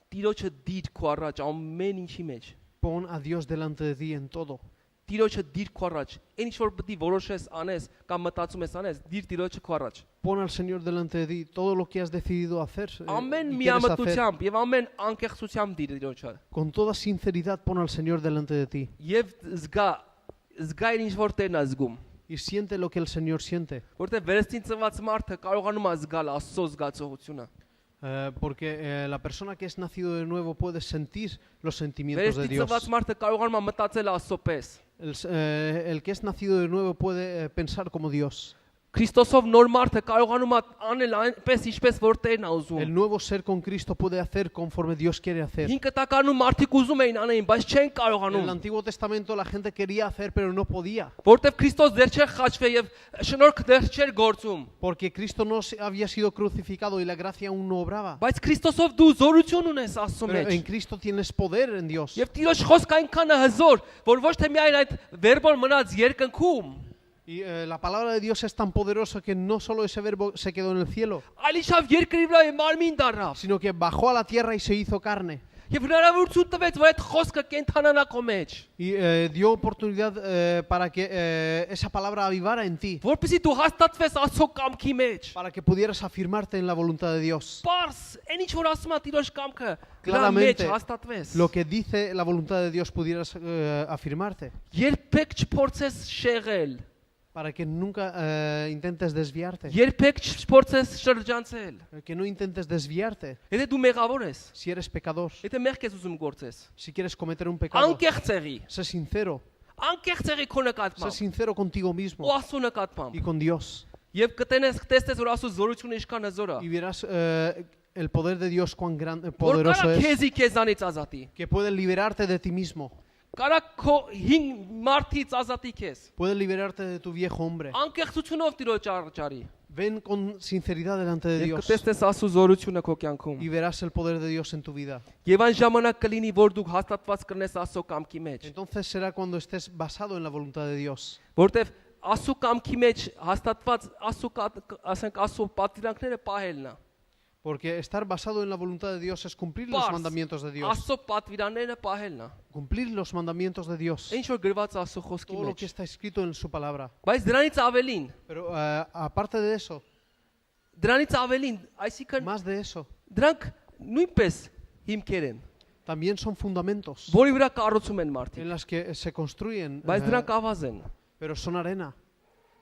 Տիրոջը դիր քո առաջ ամեն ինչի մեջ։ Pon a Dios delante de ti en todo. Տիրոջը դիր քո առաջ։ Այն ինչ որ պետք է որոշես անես կամ մտածում ես անես, դիր Տիրոջը քո առաջ։ Pon al Señor delante de ti todo lo que has decidido hacer. Ամեն Y quieres hacer. միամտությամբ եւ ամեն անկեղծությամբ դիր Տիրոջը։ Con toda sinceridad pon al Señor delante de ti. Եվ զգա ինչ որ Տերն է զգում։ Y siente lo que el Señor siente. Որտեղ վերստին ծնված մարդը կարողանում է զգալ Աստծո զգացողությունը։ Porque la persona que es nacido de nuevo puede sentir los sentimientos de Վերստին Dios. ծնված մարդը կարողանում է մտածել Աստծո պես։ El que es nacido de nuevo puede pensar como Dios. Քրիստոսով նոր մարդը կարողանում է անել այնպես ինչպես որ Տերն է El ուզում։ nuevo ser con Cristo puede hacer conforme Dios quiere hacer. Հին կտականում մարդիկ ուզում էին անեին, բայց չեն En el կարողանում, Antiguo Testamento la gente quería hacer pero no podía, որտեվ Քրիստոս դեռ չէր խաչվել եւ շնորհքը դեռ չէր գործում։ porque Cristo no había sido crucificado y la gracia aún no obraba. Բայց Քրիստոսով դու զորություն ունես Աստծո Pero մեջ։ en Cristo tienes poder en Dios. Եվ Տիրոջ խոսքը այնքան է հզոր, որ ոչ թե միայն այդ վերբալ մնաց երկնքում, Y la palabra de Dios es tan poderosa que no solo ese verbo se quedó en el cielo, այլ իջավ երկրի վրա եւ մարմին դառավ։ sino que bajó a la tierra y se hizo carne. Եվ հնարավորություն տվեց, որ այդ խոսքը կենթանանա քո մեջ, Y dio oportunidad para que esa palabra avivara en ti, որպեսզի դու հաստատվես Աստծո կամքի մեջ։ para que pudieras afirmarte en la voluntad de Dios. Պարս, այն ինչ որ ասում է Տիրոջ կամքը, դրա մեջ Claramente, հաստատվես։ lo que dice la voluntad de Dios pudieras afirmarte, Երբեք չփորձես շեղել, para que nunca intentes desviarte, երբեք չփորձես շրջանցել։ que no intentes desviarte Եթե դու մեղավոր ես, si eres pecador, եթե մեղք ես ուզում գործես, si quieres cometer un pecado, անկեղծ եղի, sé sincero, անկեղծ եղի քո sé նկատմամբ, sincero contigo ու mismo Աստծո նկատմամբ։ y con Dios, Եվ կտեսնես որ Աստծո զորությունը ինչքան հզոր է, y verás el poder de Dios cuán որ poderoso կարա es, քեզի քեզանից ազատի, que puede liberarte de ti mismo, կարա քո հին մարդից ազատի քեզ, puede liberarte de tu viejo hombre. անկեղծությունով Տիրոջ արջարի, Ven con sinceridad delante de եւ Dios կտեսնես Աստծո զորությունը քո կյանքում։ y verás el poder de Dios en tu vida. Եվ այն ժամանակ կլինի, որ դու հաստատված կլինես Աստծո կամքի մեջ, Entonces será cuando estés basado en la voluntad de Dios. որտեվ Աստծո կամքի մեջ հաստատված ասենք Աստծո պատվիրանքները պահելն է։ Porque estar basado en la voluntad de Dios es cumplir los Պարզ, mandamientos de Dios. Աստծո պատվիրանները պահելն է։ Cumplir los mandamientos de Dios. Ինչ որ գրված է Աստծո խոսքի Todo lo que մեջ։ está escrito en su palabra. Բայց դրանից ավելին, Pero aparte de eso, այսինքն más de eso, դրանք նույնպես հիմքեր են, también son fundamentos որի վրա կառուցում են մարդիկ, en las que se construyen, բայց դրանք ավազ են։ pero son arena.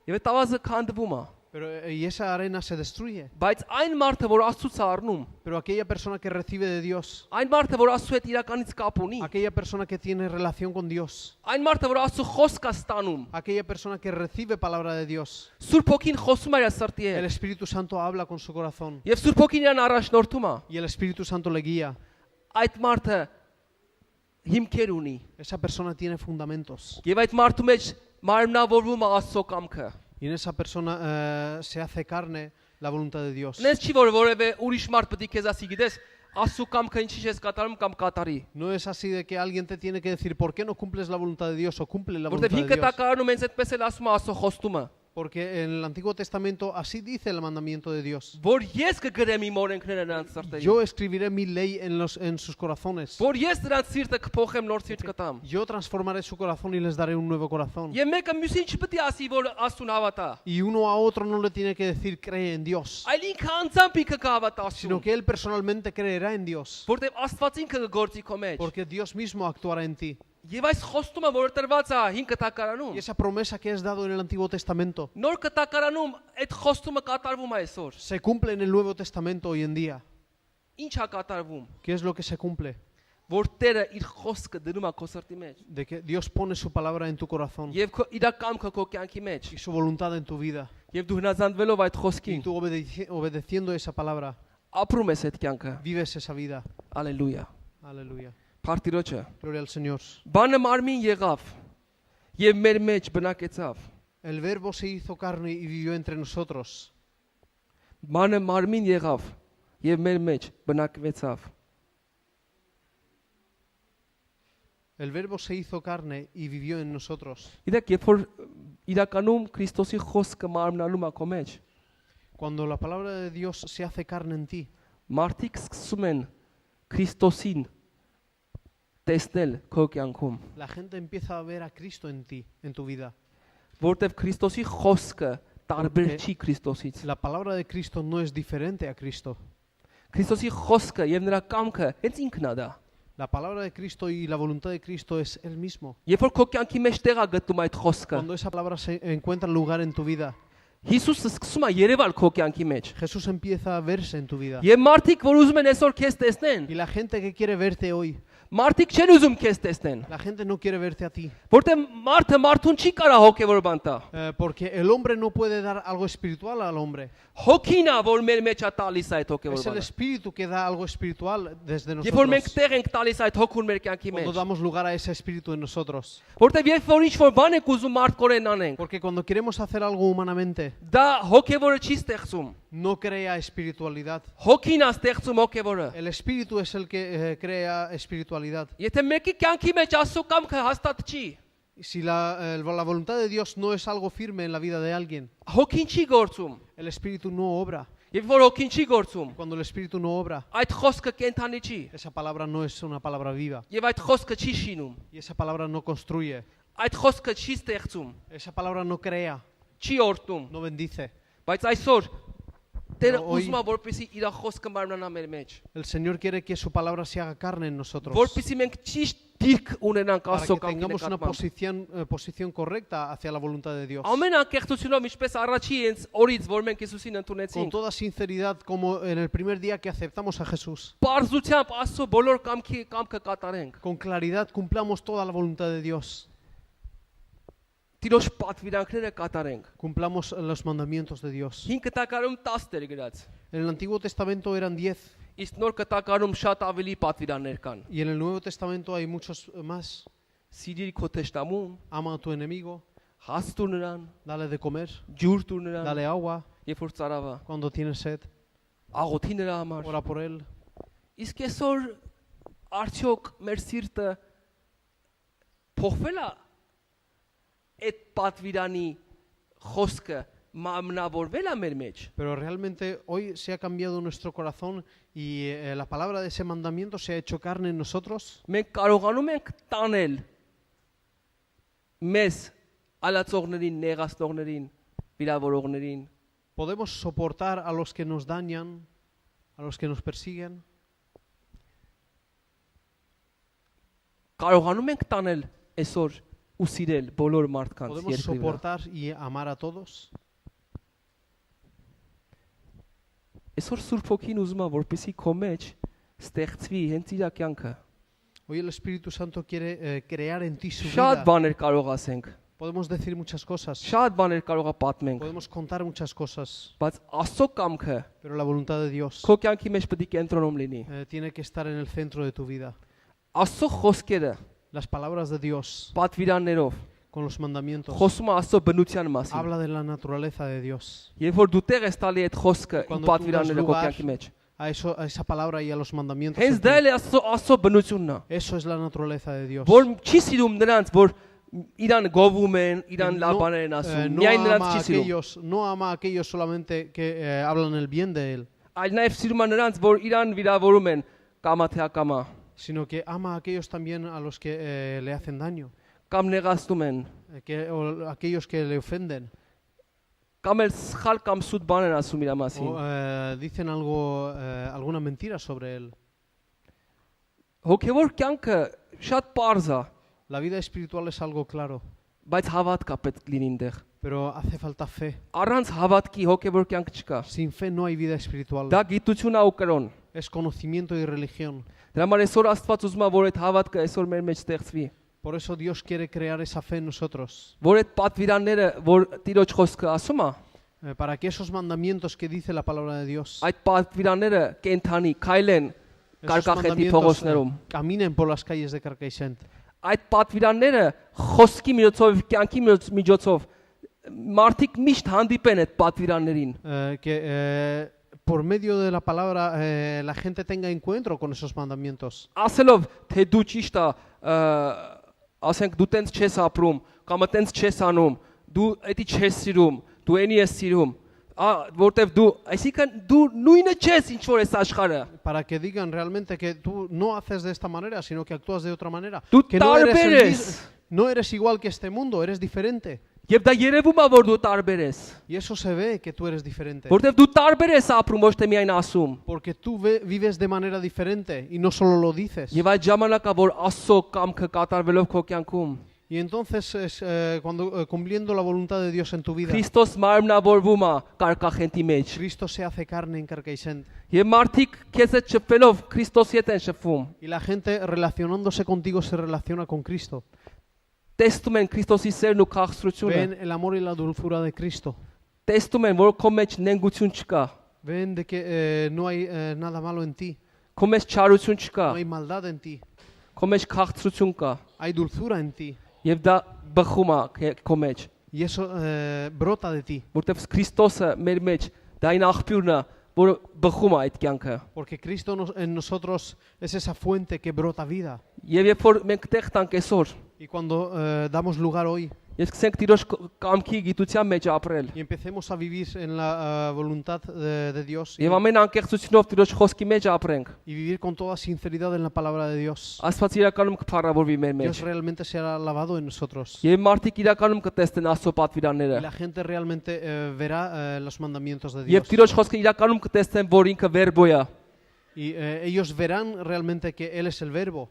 Եվ այդ ավազը քանդվում է, Pero, y esa arena se destruye. բայց այն մարդը, որ Աստծուց է առնում, Pero aquella persona que recibe de Dios, այն մարդը, որ Աստծո հետ իրականից կապ ունի, aquella persona que tiene relación con Dios, այն մարդը, որ Աստծո խոսքը ստանում, aquella persona que recibe palabra de Dios, Սուրբ Հոգին խոսում է իր սրտի el հետ, Espíritu Santo habla con su corazón եւ Սուրբ Հոգին իրան առաջնորդում է, y el Espíritu Santo le guía. այդ մարդը հիմքեր ունի, Esa persona tiene fundamentos եւ այդ մարդու մեջ մարմնավորվում է Աստծո կամքը։ y en esa persona se hace carne la voluntad de Dios. Նենց չի որ որևէ ուրիշ մարդ պետք է քեզ ասի, գիտես, Աստծո կամքը ինչի՞ ես կատարում կամ կատարի։ No es así de que alguien te tiene que decir por qué no cumples la voluntad de Dios o cumple la Որտեւ voluntad de հին Dios. կտակարանում հենց այդպես էլ ասում է Աստծո խոստումը, Porque en el Antiguo Testamento así dice el mandamiento de Dios. որ ես կգրեմ իմ օրենքները նրանց սրտերին, Yo escribiré mi ley en sus corazones. որ ես նրանց սիրտը կփոխեմ, նոր սիրտ կտամ։ Yo transformaré su corazón y les daré un nuevo corazón. Եվ մեկը մյուսին չպետք է ասի, որ Աստծուն հավատա, Y uno a otro no le tiene que decir cree en Dios, այլ ինքը անձամբ ինքը կհավատա sino Աստծուն, que él personalmente creerá en Dios. որտեւ Աստված ինքը կգործի քո մեջ։ Porque Dios mismo actuará en ti. Եվ այս խոստումը, որ տրված է հին կտակարանում, Y esa promesa que es dado en el Antiguo Testamento նոր կտակարանում այդ խոստումը կատարվում է այսօր։ se cumple en el Nuevo Testamento hoy en día. Ինչ է կատարվում, ¿Qué es lo que se cumple? որ Տերը իր խոսքը դնում է քո սրտի մեջ, De que Dios pone su palabra en tu corazón եւ քո իր կամքը քո կյանքի մեջ, y su voluntad en tu vida. եւ դու հնազանդվելով այդ Y խոսքին, tú obedeciendo esa palabra, ապրում ես այդ կյանքը։ vives esa vida. Ալելույա։ Aleluya. Փարտիրոջը։ Gloria al Señor. Բանը մարմին եղավ եւ մեր մեջ բնակեցավ։ El verbo se hizo carne y vivió entre nosotros. Բանը մարմին եղավ եւ մեր մեջ բնակվեցավ։ El verbo se hizo carne y vivió en nosotros. Գիտեք, երբ որ իրականում Քրիստոսի խոսքը մարմնանում է քո մեջ, Cuando la palabra de Dios se hace carne en ti, մարդիկ սկսում են Քրիստոսին տեսնել քո կյանքում, la gente empieza a ver a Cristo en ti, en tu vida. որտեվ Քրիստոսի խոսքը տարբեր չի Քրիստոսից։ La palabra de Cristo no es diferente a Cristo. Քրիստոսի խոսքը եւ նրա կամքը հենց ինքն է դա։ La palabra de Cristo y la voluntad de Cristo es Él mismo. Երբ որ քո կյանքի մեջ տեղ է գտնում այդ խոսքը, Cuando esa palabra se encuentra lugar en tu vida, Հիսուսը սկսում է երևալ քո կյանքի մեջ։ Jesús empieza a verse en tu vida. Եվ մարդիկ, որ ուզում են այսօր քեզ տեսնեն, Y la gente que quiere verte hoy, Մարդիկ չեն ուզում քեզ տեսնեն, La gente no quiere verte a ti. որտեղ մարդը մարդուն չի կարող հոգևոր բան տա։ Porque el hombre no puede dar algo espiritual al hombre. Հոգին է, որ մեր մեջ է տալիս այդ հոգևոր Es el բանը։ espíritu que da algo espiritual desde Երբ որ մենք nosotros. տեղ ենք տալիս այդ հոգուն մեր կյանքի Cuando մեջ, damos lugar a ese espíritu en nosotros. որտեղ երբ որ ինչ-որ բան եք ուզում մարդկորեն անենք, Porque cuando queremos hacer algo humanamente, դա հոգևորը չի ստեղծում։ no crea espiritualidad. Հոգին է ստեղծում հոգևորը։ El espíritu es el que crea espiritualidad. Եթե մեկի կյանքի մեջ Աստծո կամքը հաստատ չի, Si la voluntad de Dios no es algo firme en la vida de alguien, հոգին չի գործում։ el espíritu no obra. Երբ որ հոգին չի գործում, Cuando el espíritu no obra, այդ խոսքը կենթանի չի, esa palabra no es una palabra viva. եւ այդ խոսքը չի շինում, Y esa palabra no construye. այդ խոսքը չի ստեղծում, Esa palabra no crea, չի օրտում, no bendice. բայց այսօր Տերը Pero hoy- ուզում է որպեսի իր խոսքը մարմնանա մեր մեջ, El Señor quiere que su palabra se haga carne en nosotros. որպեսի մենք ճիշտ դիրք ունենանք Para Աստծո que կամքի tengamos una նկատմամբ։ posición correcta hacia la voluntad de Dios. Ամեն անկեղծությունով ինչպես առաջի հենց օրից որ մենք Հիսուսին Con ընդունեցինք, toda sinceridad, como en el primer día que aceptamos a Jesús. բարձությամբ Աստծո բոլոր կամքը կատարենք։ Con claridad cumplamos toda la voluntad de Dios. Տիրոջ պատվիրանքները կատարենք։ Cumplamos los mandamientos de Dios. 5 կտակարում 10 էր գրած։ En el Antiguo Testamento eran 10 Իսկ նոր կտակարում շատ ավելի պատվիրաններ կան։ y en el Nuevo Testamento hay muchos más. Սիրիր քո թշնամուն, Ama a tu enemigo, հաց տուր նրան, dale de comer, ջուր տուր նրան, dale agua երբ որ ծարավա, cuando tienes sed, աղոթի նրա համար։ ora por él. Իսկ այսօր արդյոք մեր սիրտը փոխվել է այդ պատվիրանի խոսքը մամնավորվել է մեր մեջ։ Pero realmente hoy se ha cambiado nuestro corazón y la palabra de ese mandamiento se ha hecho carne en nosotros. Մենք կարողանում ենք տանել մեզ ալացողներին, նեղացնողներին, վիրավորողներին, Podemos soportar a los que nos dañan, a los que nos persiguen. կարողանում ենք տանել այսօր ու սիրել բոլոր մարդկանց Podemos երկրի վրա։ soportar y amar a todos. Այսօր Սուրբ Հոգին ուզում է որպեսի քո մեջ ստեղծվի հենց իր կյանքը։ Hoy el Espíritu Santo quiere crear en ti su Շատ vida. բաներ կարող ասենք, Podemos decir muchas cosas, շատ բաներ կարող է պատմենք, podemos contar muchas cosas, բայց Աստծո կամքը pero la voluntad de Dios քո կյանքի մեջ պետք է կենտրոնում լինի։ tiene que estar en el centro de tu vida. Աստծո խոսքերը Las palabras de Dios պատվիրաններով con los mandamientos խոսում է Աստծո բնության մասին։ habla de la naturaleza de Dios. Երբ որ դու տեղ ես տալի այդ խոսքը Quando ու tú պատվիրանները das քո lugar կյանքի մեջ, A esa palabra y a los mandamientos. հենց en դա ti. էլ է Աստծո բնությունն է, Eso es la naturaleza de Dios. որ չի սիրում նրանց, որ իրան գովում են, իրան լավ բաներ են ասում, no միայն նրանց ama չի a սիրում, aquellos, no ama a aquellos solamente que hablan el bien de él, այլ նաև սիրում է նրանց, որ իրան վիրավորում են կամա թե ակամա, sino que ama a aquellos también a los que le hacen daño, կամ նեղացնում են, o aquellos que le ofenden, կամ էլ սխալ կամ սուտ բան են ասում իր մասին։ o dicen algo, alguna mentira sobre él. Հոգևոր կյանքը շատ པարզ է, La vida espiritual es algo claro, բայց հավատք է պետք լինի այնտեղ։ pero hace falta fe. Առանց հավատքի հոգևոր կյանք չկա։ Sin fe no hay vida espiritual. Դա գիտություն է ու կրոն։ Es conocimiento y religión. Դրա համար այսօր Աստված ուզում է, որ այդ հավատքը այսօր մեր մեջ ստեղծվի։ Por eso Dios quiere crear esa fe en nosotros. Որ այդ պատվիրանները, որ Տիրոջ խոսքը ասում է, Para que esos mandamientos que dice la palabra de Dios, այդ պատվիրանները կենթանի, քայլեն esos Կարկախետի mandamientos փողոցներում։ caminen por las calles de Carcaixent. Այդ պատվիրանները խոսքի միջոցով, կյանքի միջոցով մարդիկ միշտ հանդիպեն այդ պատվիրաններին։ Que por medio de la palabra la gente tenga encuentro con esos mandamientos. Ասելով, թե դու ճիշտ է, ասենք դու տենց չես ապրում, կամ տենց չես անում, դու էդի չես սիրում, դու էնի ես սիրում, որտեվ դու, այսինքն դու նույնը չես ինչ որ ես աշխարհը։ Para que digan realmente que tú no haces de esta manera, sino que actúas de otra manera. Tú Que no eres, tarberes. no eres igual que este mundo, eres diferente. Եվ դա երևում է, որ դու տարբեր ես, Y eso se ve que tú eres diferente. որտեվ դու տարբեր ես ապրում, ոչ թե միայն ասում։ Porque tú vives de manera diferente y no solo lo dices. Եվ այդ ժամանակա, որ Աստծո կամքը կատարվելով քո կյանքում, Y entonces es cuando cumpliendo la voluntad de Dios en tu vida, Քրիստոս մարմնավորվում է կարկախենտի մեջ։ Cristo se hace carne en Carcaixent. Եվ մարդիկ քեզ հետ շփվելով Քրիստոսի հետ են շփվում։ Y la gente relacionándose contigo se relaciona con Cristo. Տեսնում են Քրիստոսի սերն ու քաղցրությունը։ Ven el amor y la dulzura de Cristo. Տեսնում են, որ քո մեջ նենգություն չկա, Ven de que no hay nada malo en ti, քո մեջ չարություն չկա, no hay maldad en ti, քո մեջ քաղցրություն կա, hay dulzura en ti. եւ դա բխում է քո մեջ, Y eso brota de ti, որտեղ Քրիստոսը մեր մեջ դա այն աղբյուրն է, որ բխում է այդ կյանքը։ porque Cristo en nosotros es esa fuente que brota vida. Եվ երբ որ մենք տեղ տանք այսօր, Y cuando damos lugar hoy եւ սկսենք Տիրոջ կամքի գիտության մեջ ապրել, y empecemos a vivir en la voluntad de Dios եւ ամեն անկեղծությունով Տիրոջ խոսքի մեջ ապրենք, y vivir con toda sinceridad en la palabra de Dios, Աստված իրականում կփառավորվի մեր մեջ։ Dios realmente será alabado en nosotros. Եվ մարդիկ իրականում կտեսնեն Աստծո Y պատվիրանները։ la gente realmente verá los mandamientos de Եվ Dios. Տիրոջ խոսքը իրականում կտեսնեն, որ ինքը վերբո է, Y ellos verán realmente que Él es el verbo,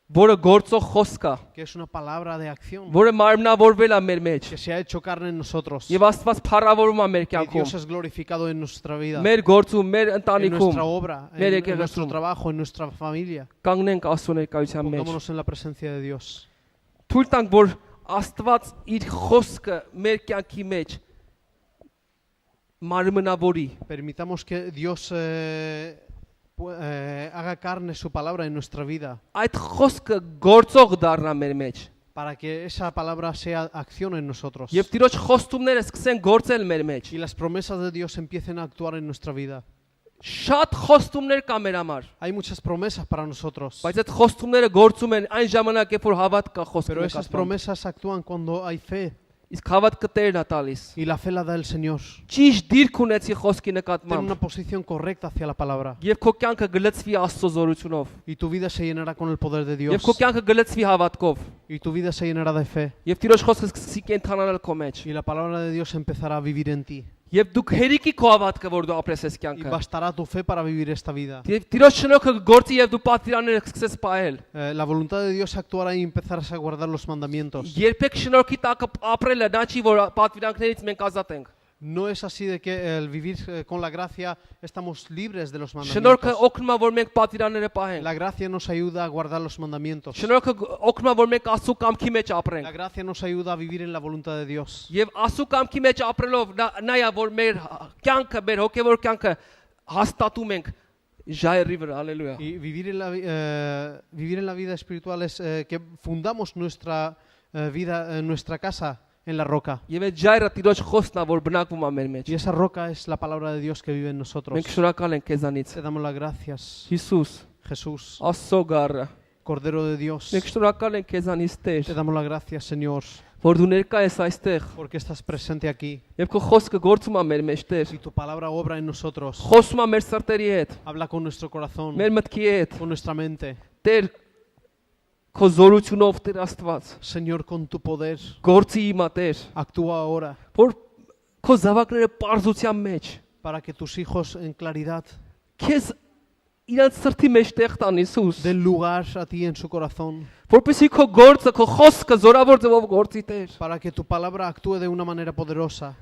որը գործող խոսք է, que es una palabra de acción, որը մարմնավորվել է մեր մեջ։ que se ha hecho carne en nosotros. Եվ Աստված փառավորում է մեր Y Dios կյանքում, es glorificado en nuestra vida, մեր գործում, մեր en ընտանիքում։ nuestra obra, Մեր en nuestro եկեղեցում trabajo, en nuestra familia. կանգնենք Աստծո ներկայության մեջ։ Pongámonos en la presencia de Dios. Թույլ տանք, որ Աստված իր խոսքը մեր կյանքի մեջ մարմնավորի, Permitamos que Dios haga carne su palabra en nuestra vida, այդ խոսքը գործող դառնա մեր մեջ։ para que esa palabra sea acción en nosotros. Եվ Տիրոջ խոստումները սկսեն գործել մեր մեջ։ Y las promesas de Dios empiecen a actuar en nuestra vida. Շատ խոստումներ կա մեր համար, Hay muchas promesas para nosotros, բայց այդ խոստումները գործում են այն ժամանակ, երբ որ հավատ կա pero խոսքը esas կատարում։ promesas actúan cuando hay fe, Իսկ հավատքը Տերն է տալիս։ y la fe la da el Señor. Ճիշտ դիրք ունեցի խոսքի Ten նկատմամբ, una posición correcta hacia la palabra, եւ քո կյանքը գլծվի Աստծո զորությունով, y tu vida se llenará con el poder de եւ Dios, քո կյանքը գլծվի հավատքով, y tu vida se llenará de fe, եւ Տիրոջ խոսքը սկսի կենթանանալ քո մեջ։ y la palabra de Dios empezará a vivir en ti. Եվ դուք հերիքի քո հավատքը, որ դու ապրես այս Y կյանքը։ bastará tu fe para vivir esta vida. Եվ Տիրոջ շնորհքը գործի եւ դու պատվիրանները սկսես պահել։ La voluntad de Dios actuará y empezarás a guardar los mandamientos. Երբեք շնորհքի տակը ապրելը նա չի, որ պատվիրանքներից մենք ազատ ենք։ No es así de que el vivir con la gracia estamos libres de los Շնորհքը mandamientos. օգնում է, որ մենք պատվիրանները պահենք։ La gracia nos ayuda a guardar los mandamientos. Շնորհքը օգնում է, որ մենք Աստծո կամքի մեջ La ապրենք։ gracia nos ayuda a vivir en la voluntad de Dios. Եվ Աստծո կամքի մեջ ապրելով նայա, որ մեր կյանքը, մեր հոգևոր կյանքը հաստատում ենք ժայռի վրա, հալելույա։ Y vivir en la vida espiritual es que fundamos nuestra vida, nuestra casa en la roca. Եվ այդ ժայռը Տիրոջ խոսքն է, որ բնակվում է մեր մեջ։ Y esa roca es la palabra de Dios que vive en nosotros. Մենք շնորհակալ ենք քեզանից։ Te damos las gracias, Հիսուս, Jesús, Աստծո գառը։ Cordero de Dios. Մենք շնորհակալ ենք քեզանից Տեր, Te damos las gracias, Señor, որ դու ներկա ես այստեղ։ porque estás presente aquí Եվ քո խոսքը գործում է մեր մեջ, Տեր։ y tu palabra obra en nosotros. Խոսում է մեր սրտերի հետ, Habla con nuestro corazón, մեր մտքի հետ։ con nuestra mente. Տեր, քո զորությունով Տեր Աստված, Señor, con tu poder, գործի իմա Տեր, actúa ahora որ քո զավակները པարզության մեջ para que tus hijos en claridad քեզ իրաց սրտի մեջ տեղ տան, Հիսուս, den lugar a ti en su corazón, որպեսզի քո գործը, քո խոսքը զորավոր ձևով գործի Տեր, para que tu palabra actúe de una manera poderosa,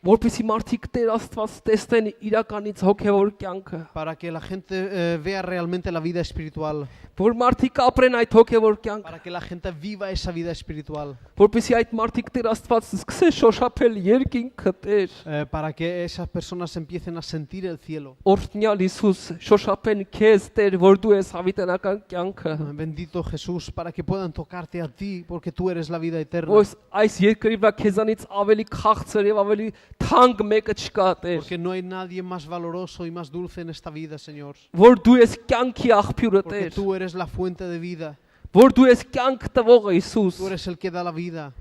որպեսզի մարդիկ Տեր Աստված տեսնեն իրականից հոգևոր կյանքը, para que la gente vea realmente la vida espiritual, որ մարդիկ ապրեն այդ հոգևոր կյանքը, para que la gente viva esa vida espiritual, որպեսզի այդ մարդիկ Տեր Աստված սկսեն շոշափել երկինքը Տեր, para que esas personas empiecen a sentir el cielo. օրհնյալ Հիսուս, շոշափեն քեզ Տեր, որ դու ես հավիտենական կյանքը, Bendito Jesús, para que puedan tocarte a ti, porque tú eres la vida eterna. որ այս երկրի վրա քեզանից ավելի քաղցր եւ ավելի թանկ մեկը չկա Տեր, Porque no hay nadie más valoroso y más dulce en esta vida, Señor. որ դու ես կյանքի աղբյուրը Porque Տեր, tú eres la fuente de vida. որ դու ես կյանք տվողը Հիսուս, Tú eres el que da la vida.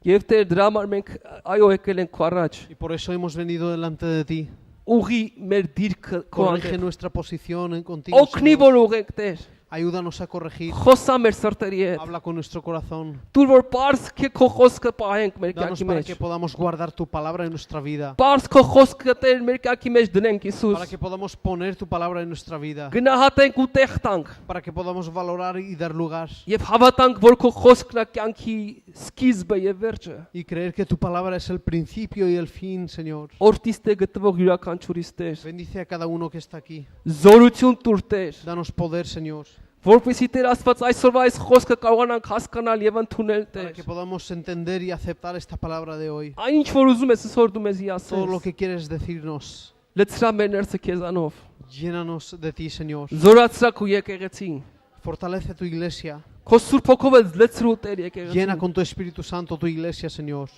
եւ Տեր դրա համար մենք այո եկել ենք քո առաջ, Y por eso hemos venido delante de ti. ուղի մեր դիրքը քո Corrige անդեպ, nuestra posición contigo, օգնի Señor. որ ուղենք Տեր, Ayúdanos a corregir. Խոսա մեր սրտերի հետ։ Habla con nuestro corazón. Դուր որ բարձ քո խոսքը պահենք մեր Danos կյանքի para մեջ։ que podamos guardar tu palabra en nuestra vida. Բարձ քո խոսքը Տեր մեր կյանքի մեջ դնենք Հիսուս։ Para que podamos poner tu palabra en nuestra vida. Գնահատենք ու տեղ տանք։ Para que podamos valorar y dar lugar. Եվ հավատանք, որ քո խոսքն է կյանքի սկիզբը եւ վերջը։ Y creer que tu palabra es el principio y el fin, Señor. Օրտից տե գտվող յուրաքանչյուրից Տեր։ Bendice a cada uno que está aquí. Զորություն տուր Տեր։ Danos poder, Señor. Որպեսզի Տեր Աստված այսօրվա այս խոսքը կարողանանք հասկանալ եւ ընդունել Para Տեր։ que podamos entender y aceptar esta palabra de hoy. Այն ինչ որ ուզում ես այսօր դու մեզ Todo lo ասես։ que quieres decirnos. Լցրա մեր ներսը քեզանով։ Llénanos de ti, Señor. Զորացրա քո եկեղեցին։ Fortalece tu iglesia. Քո Սուրբ Հոգով էլ լցրու Տեր Llena եկեղեցին։ con tu Espíritu Santo tu iglesia, Señor.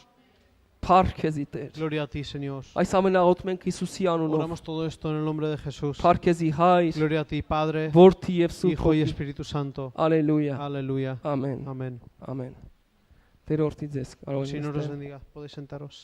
Փառք քեզի Տեր։ Gloria a ti, Señor. Այս ամենը աղոթում ենք Հիսուսի անունով։ Oramos todo esto en el nombre de Jesús. Փառք քեզի Հայր, Gloria a ti, Padre, Որդի եւ Սուրբ Hijo y Հոգի։ Espíritu Santo. Ալելույա։ Aleluya. Ամեն։ Amén. Ամեն։ Տեր օրհնի ձեզ։ Կարող Señor os եք bendiga. Podéis sentaros.